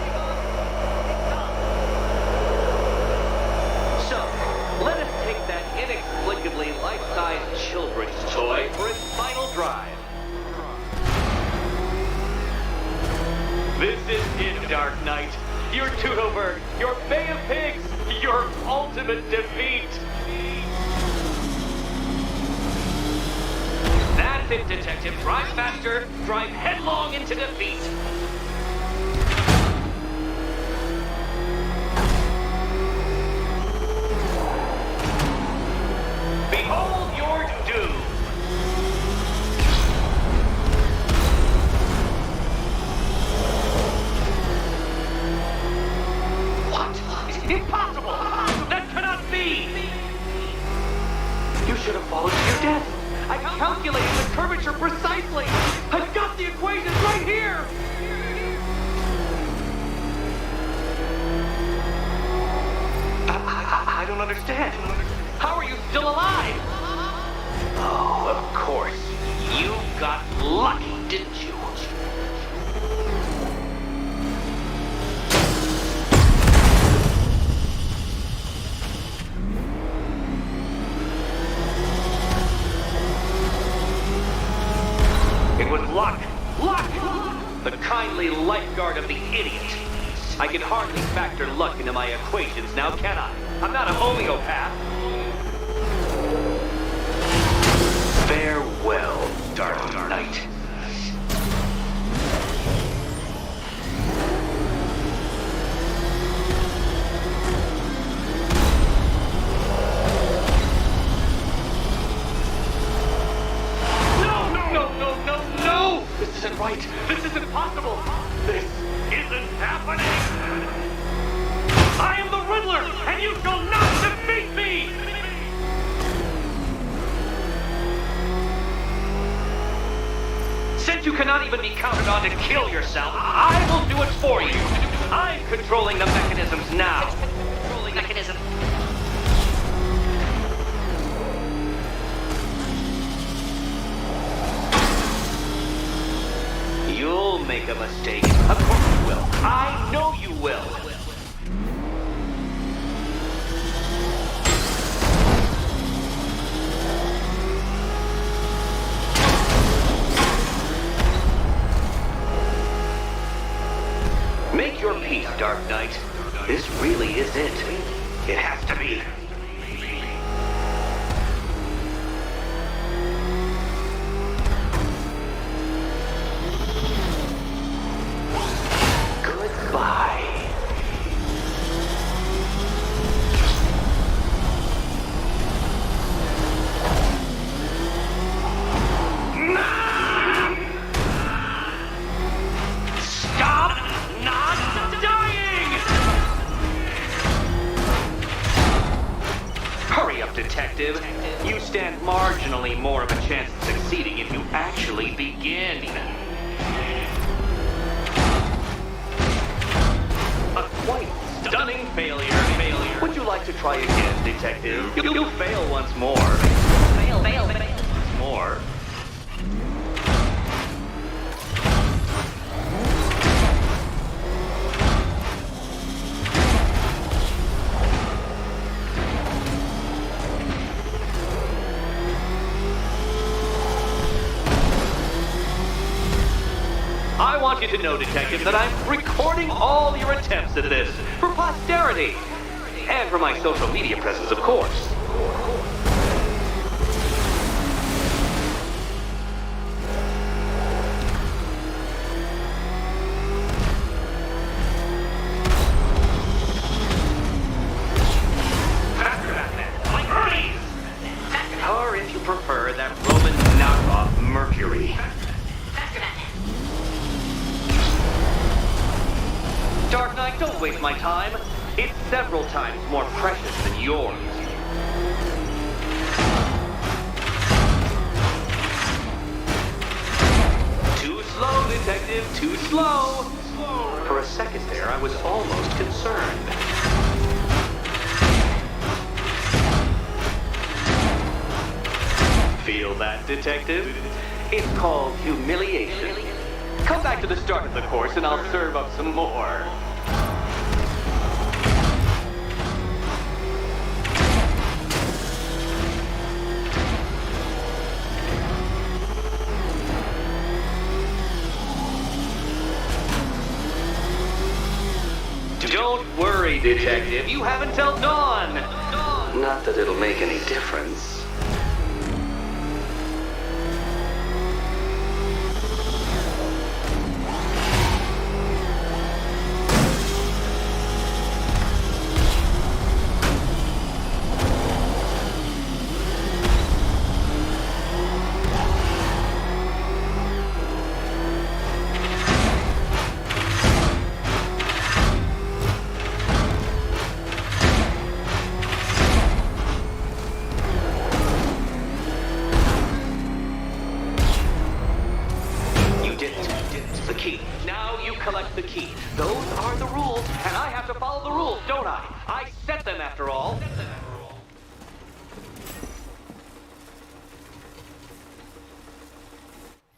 Let us take that inexplicably life-sized children's toy for its final drive. This is it, Dark Knight. Your Toodleberg, your Bay of Pigs, your ultimate defeat. That's it, Detective. Drive faster, drive headlong into defeat. Behold your doom! What? Impossible! That cannot be! You should have followed to your death. I calculated the curvature precisely. I've got the equation right here! I don't understand. How are you still alive? Oh, of course. You got lucky, didn't you? It was luck. Luck! The kindly lifeguard of the idiot. I can hardly factor luck into my equations now, can I? I'm not a homeopath. Farewell, Dark Knight. right. This is impossible. This isn't happening. I am the Riddler, and you shall not defeat me! Since you cannot even be counted on to kill yourself, I will do it for you. I'm controlling the mechanisms now. Controlling mechanism. You'll make a mistake. Of course you will. I know you will. Make your peace, Dark Knight. This really is it. It has to be. Goodbye. Stop not dying! Hurry up, detective. You stand marginally more of a chance of succeeding if you actually begin. A quite stunning failure. Would you like to try again, detective? You fail once more. Fail once more. I want you to know, detective, that I'm recording all your attempts at this for posterity. And for my social media presence, of course. Faster, Batman. Like Hermes! Or if you prefer, that Roman knockoff Mercury. Dark Knight, don't waste my time. It's several times more precious than yours. Too slow, detective, too slow. For a second there, I was almost concerned. Feel that, detective? It's called humiliation. Come back to the start of the course and I'll serve up some more. Don't worry, detective. You have until dawn. Not that it'll make any difference. The key. Now you collect the key. Those are the rules, and I have to follow the rules, don't I? I set them after all.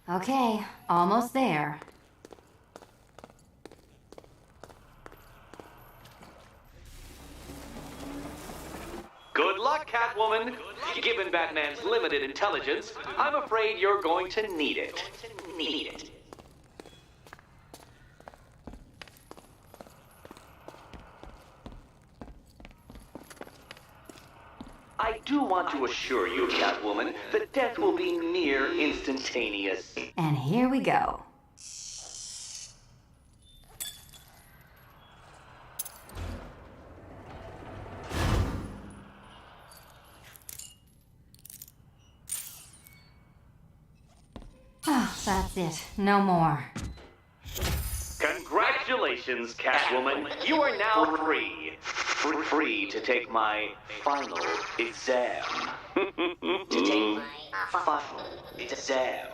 Okay, almost there. Good luck, Catwoman. Given Batman's limited intelligence, I'm afraid you're going to need it. I do want to assure you, Catwoman, that death will be near instantaneous. And here we go. Oh, that's it. No more. Congratulations, Catwoman. You are now free. Free to take my final exam. To take my final exam.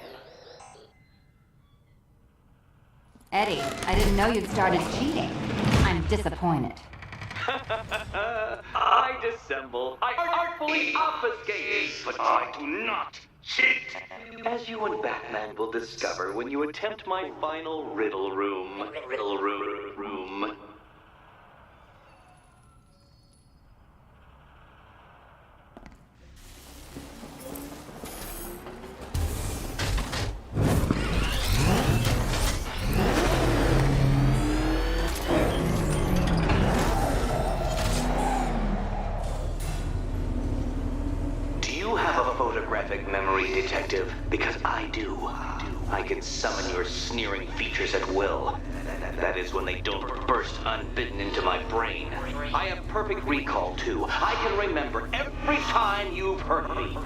Eddie, I didn't know you'd started cheating. I'm disappointed. I dissemble. I artfully obfuscate. But I do not cheat. As you and Batman will discover when you attempt my final riddle room. Riddle room. Photographic memory, Detective, because I do. I can summon your sneering features at will. That is when they don't burst unbidden into my brain. I have perfect recall, too. I can remember every time you've hurt me.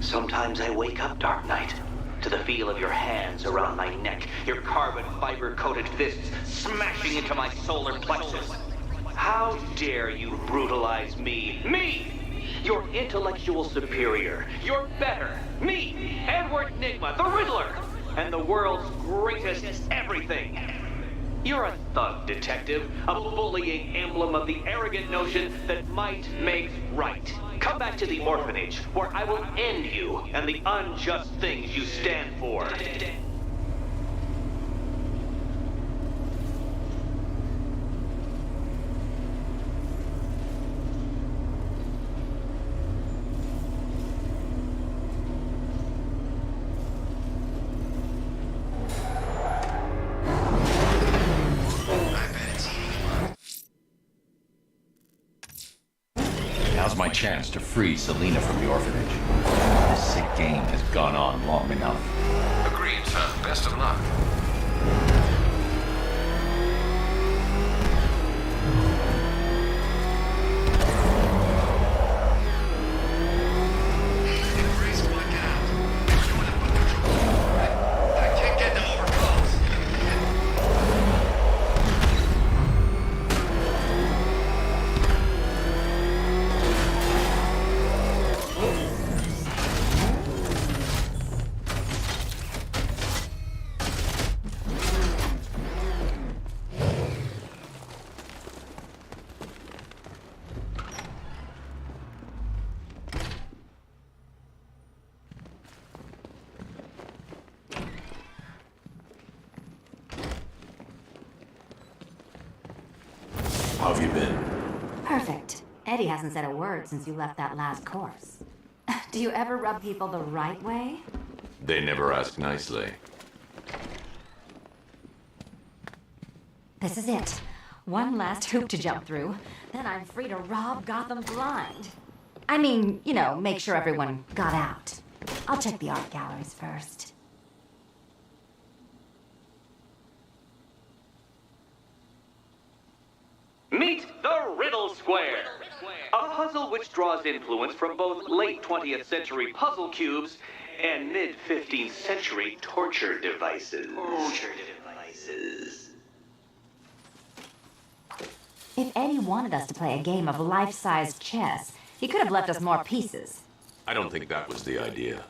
Sometimes I wake up, Dark Knight, to the feel of your hands around my neck, your carbon fiber-coated fists smashing into my solar plexus. How dare you brutalize me? Me! Your intellectual superior. You're better. Me, Edward Nygma, the Riddler, and the world's greatest everything. You're a thug, Detective, a bullying emblem of the arrogant notion that might makes right. Come back to the orphanage, where I will end you and the unjust things you stand for. Now's my chance to free Selina from the orphanage. This sick game has gone on long enough. Agreed, sir. Best of luck. How have you been? Perfect. Eddie hasn't said a word since you left that last course. Do you ever rub people the right way? They never ask nicely. This is it. One last hoop to jump through. Then I'm free to rob Gotham blind. I mean, you know, make sure everyone got out. I'll check the art galleries first. Meet the Riddle Square, a puzzle which draws influence from both late 20th century puzzle cubes and mid 15th century torture devices. If Eddie wanted us to play a game of life-size chess, he could have left us more pieces. I don't think that was the idea.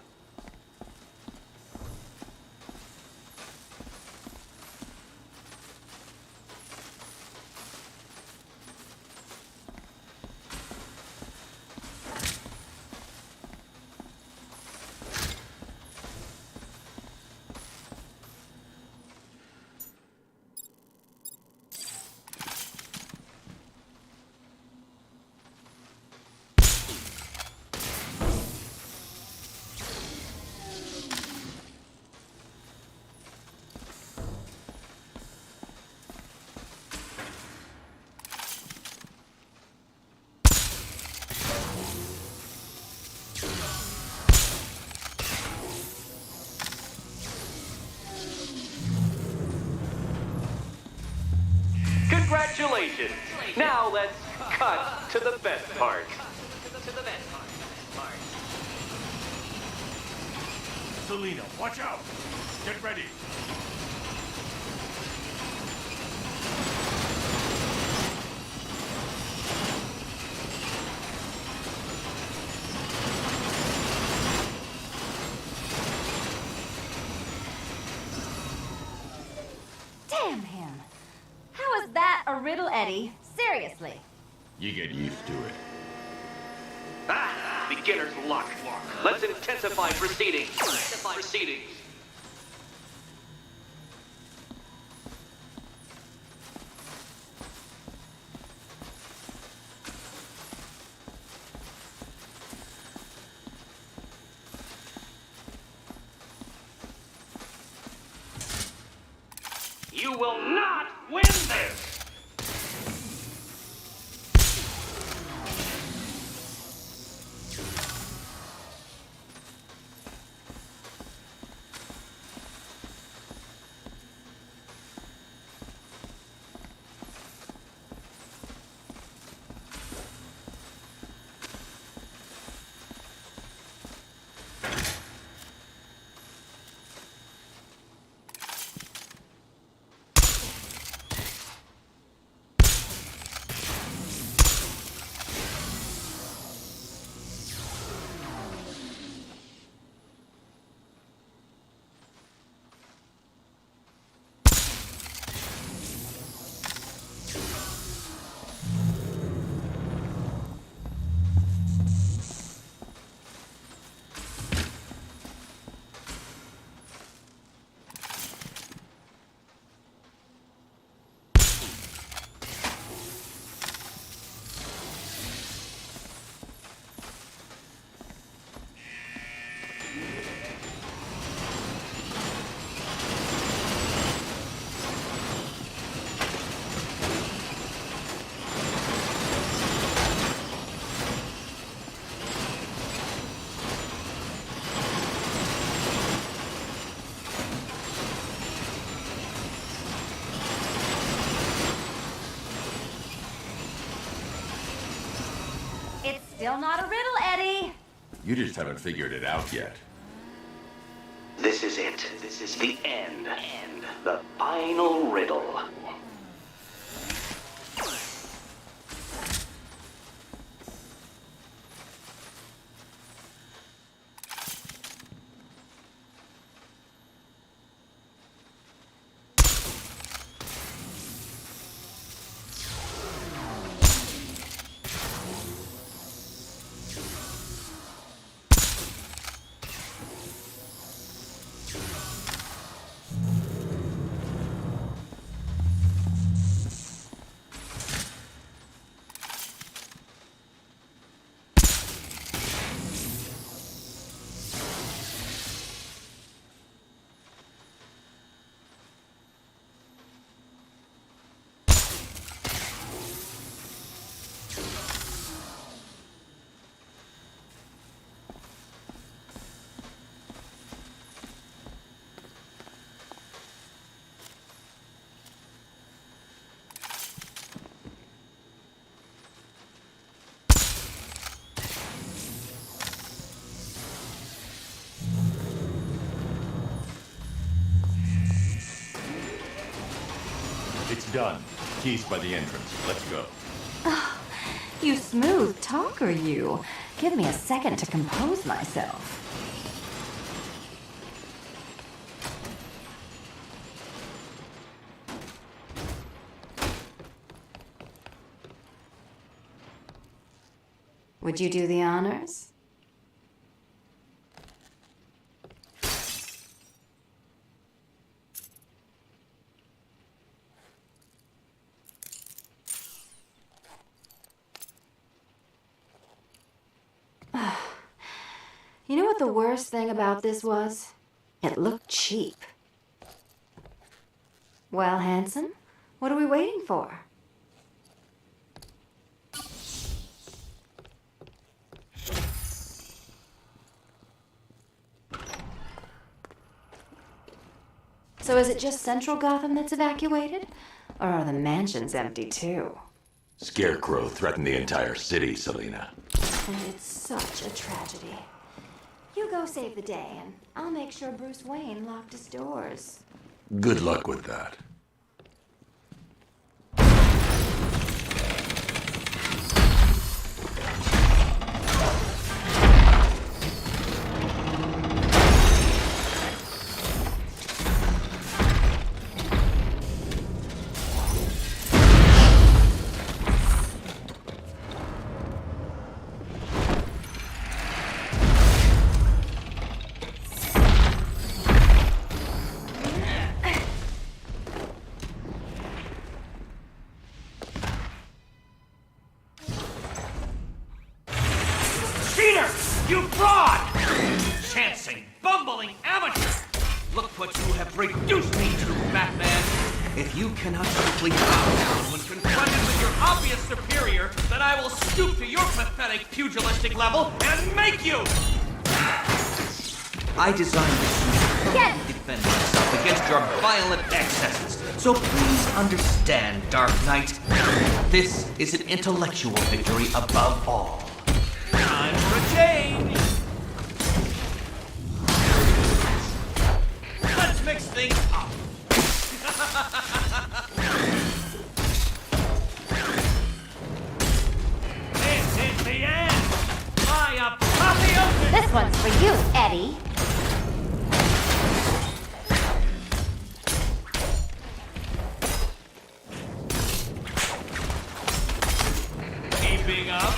Congratulations! Now let's cut to the best part. Selina, watch out! Get ready! Damn him. How is that a riddle, Eddie? Seriously. You get used to it. Ah, beginner's luck. Let's intensify proceedings. You will not win this! It's still not a riddle, Eddie. You just haven't figured it out yet. This is it. This is the end. The final riddle. It's done. Keys by the entrance. Let's go. Oh, you smooth talker, you. Give me a second to compose myself. Would you do the honors? You know what the worst thing about this was? It looked cheap. Well, handsome, what are we waiting for? So is it just Central Gotham that's evacuated? Or are the mansions empty too? Scarecrow threatened the entire city, Selina. And it's such a tragedy. You go save the day, and I'll make sure Bruce Wayne locked his doors. Good luck with that. Cheater! You fraud! Chancing, bumbling amateur! Look what you have reduced me to, Batman! If you cannot quickly bow down when confronted with your obvious superior, then I will stoop to your pathetic pugilistic level and make you! I designed this suit to defend myself against your violent excesses. So please understand, Dark Knight. This is an intellectual victory above all. Time for a change! Let's mix things up! This is the end! My apotheosis! This one's for you, Eddie. Keeping up?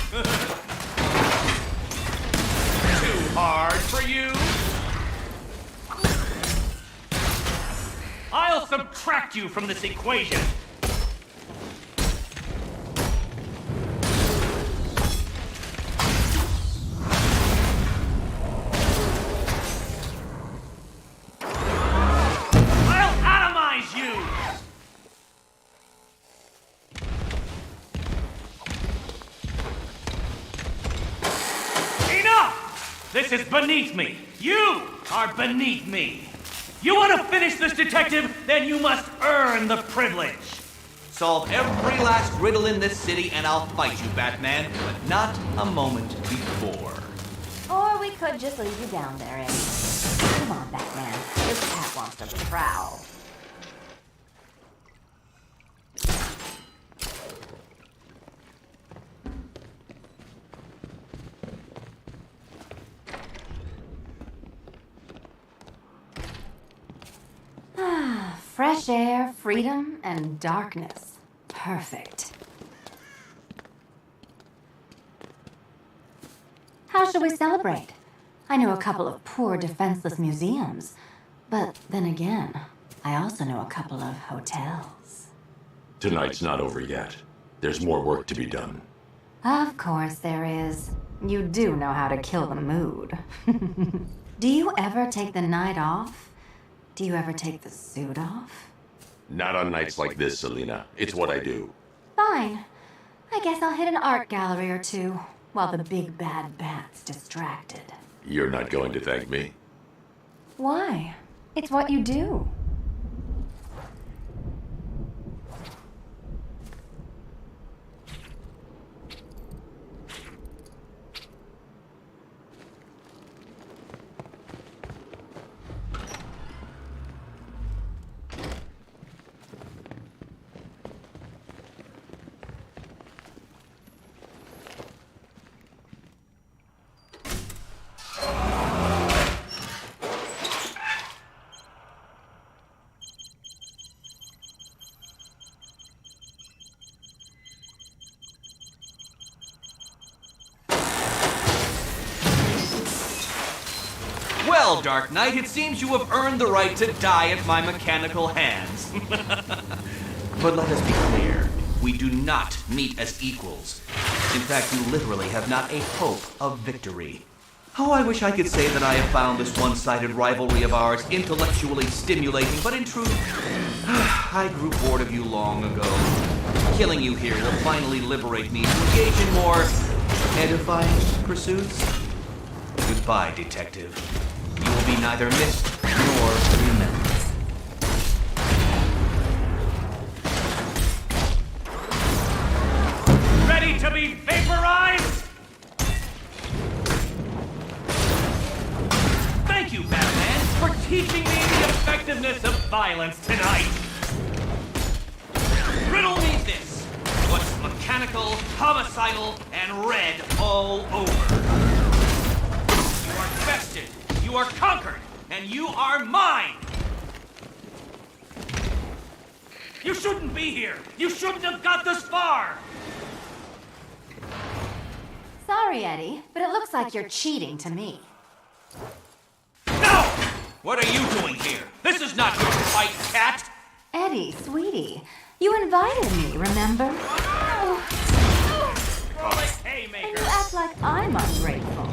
Too hard for you? I'll subtract you from this equation. I'll atomize you! Enough! This is beneath me. You are beneath me. You want to finish this, detective? Then you must earn the privilege. Solve every last riddle in this city and I'll fight you, Batman, but not a moment before. Or we could just leave you down there, Eddie. Come on, Batman. This cat wants to prowl. Fresh air, freedom, and darkness. Perfect. How should we celebrate? I know a couple of poor, defenseless museums. But then again, I also know a couple of hotels. Tonight's not over yet. There's more work to be done. Of course there is. You do know how to kill the mood. Do you ever take the night off? Do you ever take the suit off? Not on nights like this, Selina. It's what I do. Fine. I guess I'll hit an art gallery or two while the big bad bat's distracted. You're not going to thank me. Why? It's what you do. Well, Dark Knight, it seems you have earned the right to die at my mechanical hands. But let us be clear, we do not meet as equals. In fact, you literally have not a hope of victory. Oh, I wish I could say that I have found this one-sided rivalry of ours intellectually stimulating, but in truth, I grew bored of you long ago. Killing you here will finally liberate me to engage in more edifying pursuits. Goodbye, detective. You will be neither missed nor remembered. Ready to be vaporized? teaching me the effectiveness of violence tonight. Riddle me this. What's mechanical, homicidal, and red all over? You are bested, you are conquered, and you are mine! You shouldn't be here! You shouldn't have got this far! Sorry, Eddie, but it looks like you're cheating to me. No! What are you doing here? This is not your fight, cat! Eddie, sweetie, you invited me, remember? Haymaker! And you act like I'm ungrateful.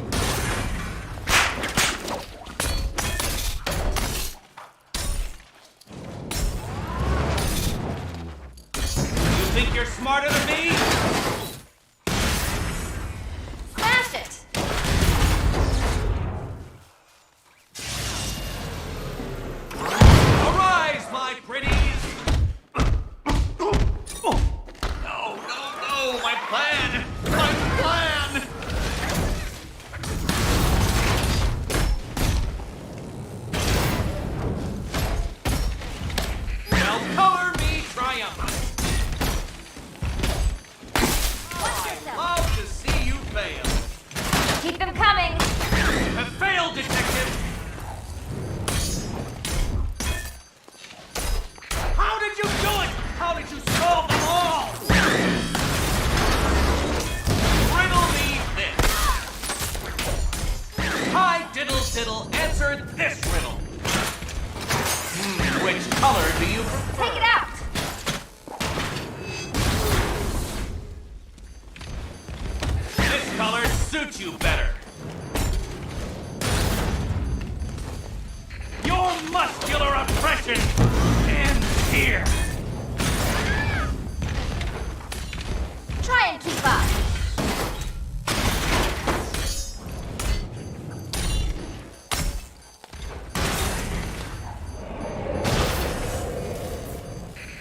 You think you're smarter than me? Smash it! Arise, my pretties! No, my plan! My plan! Now color me triumphant! Love to see you fail! Keep them coming! Have failed, detective! How did you do it? How did you solve them all? Riddle me this. Hi, diddle diddle, answer this riddle. Which color do you prefer? Take it out! This color suits you better. Your muscular oppression ends here. Try and keep up.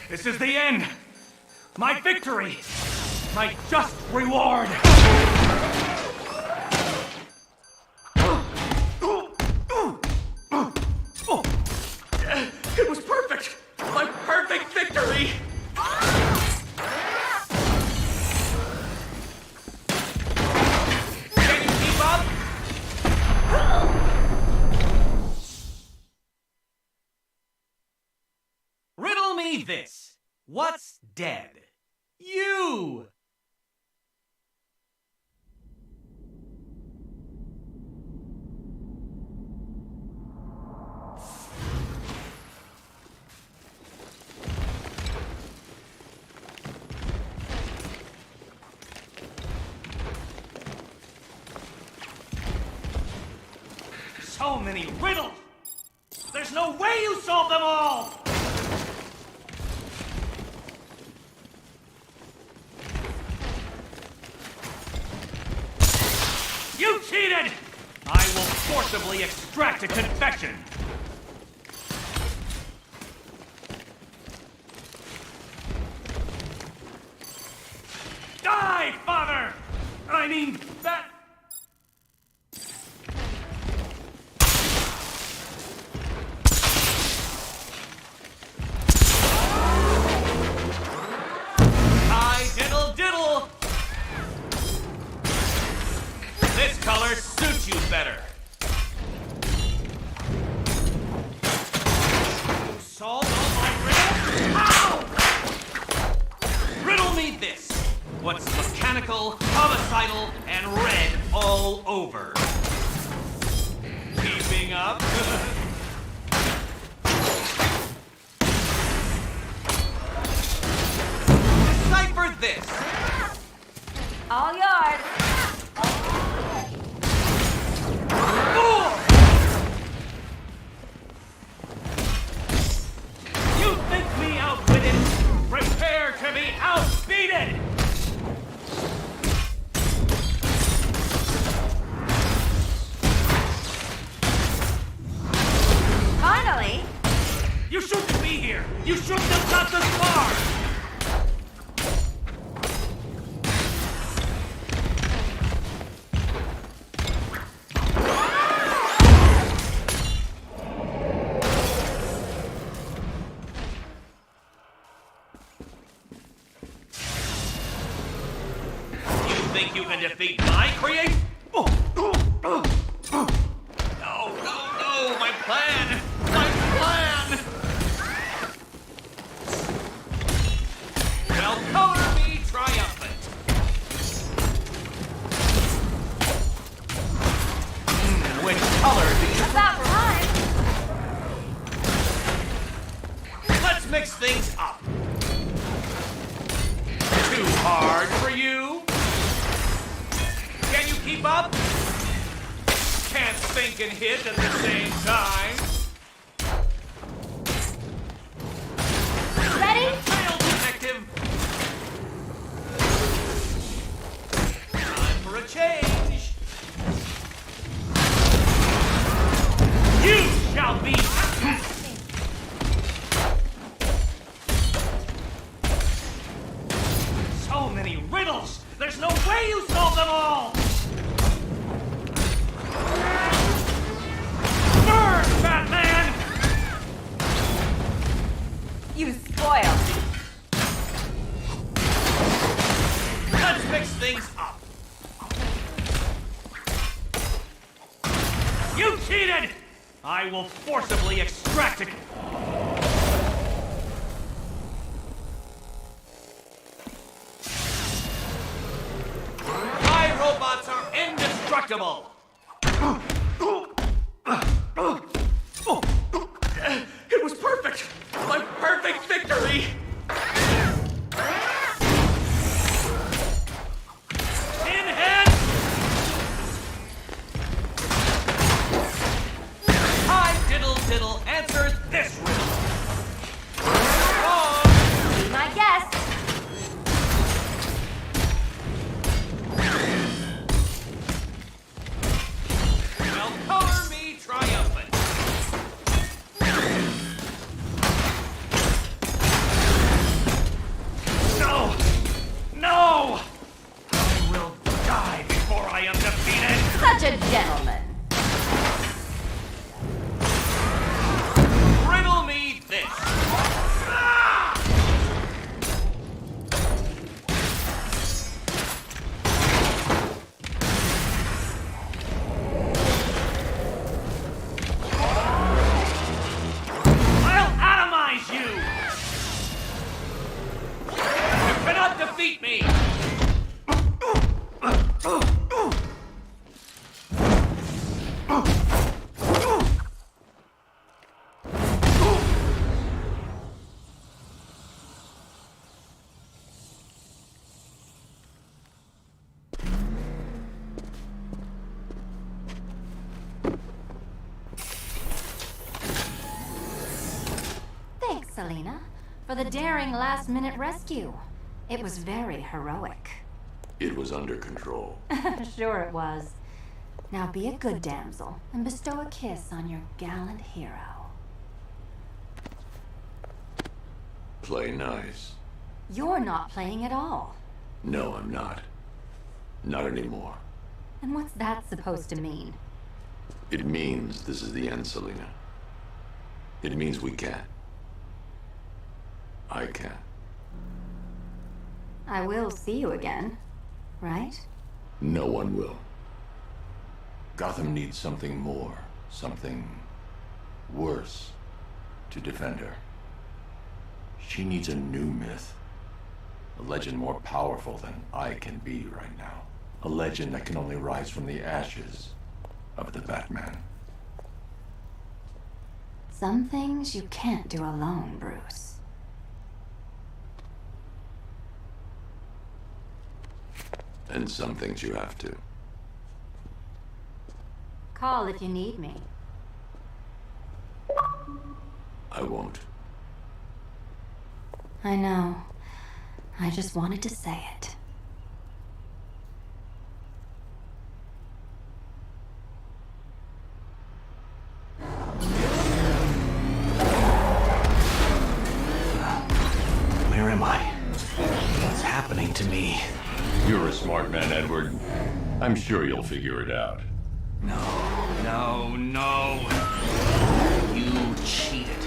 This is the end. My victory. My just reward. It was perfect. My perfect victory. Can you keep up? Riddle me this. What's dead? You! So many riddles! There's no way you solved them all! You cheated! I will forcibly extract a confession! Die, father! I mean, that... Hi, diddle diddle! This color suits you better. You solved all my riddles? Ow! Riddle me this. What's mechanical, homicidal, and red all over? Keeping up? Decipher this. All yours. You think me outwitted? Prepare to be outbeaten! Finally! You shouldn't be here! You shouldn't have got this far! think you can defeat my creation? No, my plan! My plan! Well, color me triumphant. Which color do you... About time! Let's mix things up. Too hard for you? Can you keep up? Can't think and hit at the same time. Ready? Failed detective. Time for a change. You shall be. So many riddles. There's no way you solve them all. Burn, Batman! You spoiled. Let's mix things up. You cheated! I will forcibly extract it. My robots are indestructible. It was perfect! My perfect victory! Pinhead! Hi, Diddle Diddle, answer this riddle. Wrong! Be my guest. Well, color me triumphant. No! No! I will die before I am defeated! Such a gentleman. Riddle me this! Ah! I'll atomize you! You cannot defeat me! Thanks, Selena, for the daring last-minute rescue. It was very heroic. It was under control. Sure it was. Now be a good damsel and bestow a kiss on your gallant hero. Play nice. You're not playing at all. No, I'm not. Not anymore. And what's that supposed to mean? It means this is the end, Selena. It means we can't. I can't. I will see you again, right? No one will. Gotham needs something more, something worse to defend her. She needs a new myth. A legend more powerful than I can be right now. A legend that can only rise from the ashes of the Batman. Some things you can't do alone, Bruce. And some things you have to. Call if you need me. I won't. I know. I just wanted to say it. Where am I? What's happening to me? You're a smart man, Edward. I'm sure you'll figure it out. No. You cheated.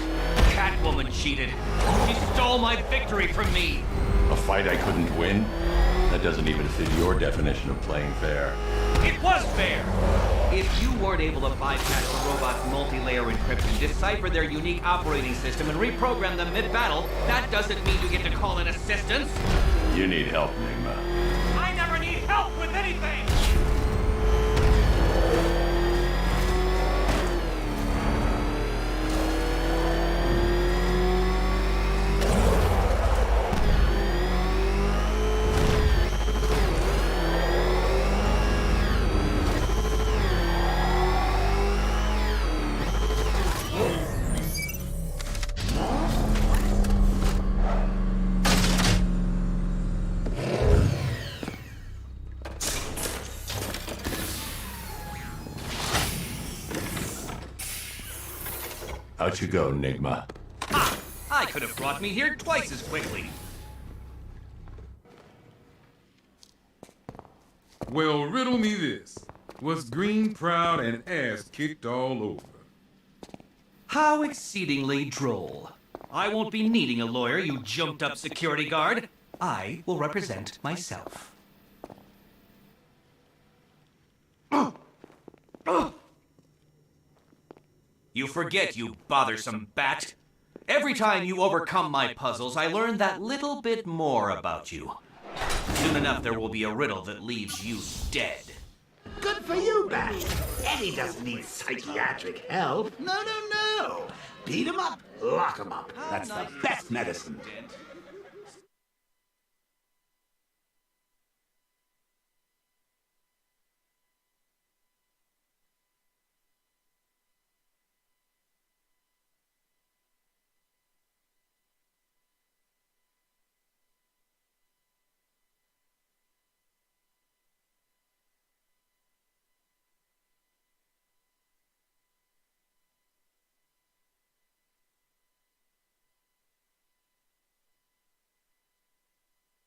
Catwoman cheated. She stole my victory from me. A fight I couldn't win? That doesn't even fit your definition of playing fair. It was fair! If you weren't able to bypass the robot's multi-layer encryption, decipher their unique operating system, and reprogram them mid-battle, that doesn't mean you get to call in assistance. You need help, Nigma. I never need help with anything! Out you go, Nigma. Ha! I could have brought me here twice as quickly. Well, riddle me this. Was Green proud and ass kicked all over? How exceedingly droll. I won't be needing a lawyer, you jumped-up security guard. I will represent myself. You forget, you bothersome bat. Every time you overcome my puzzles, I learn that little bit more about you. Soon enough, there will be a riddle that leaves you dead. Good for you, Bat. Eddie doesn't need psychiatric help. No. Beat him up, lock him up. That's the best medicine.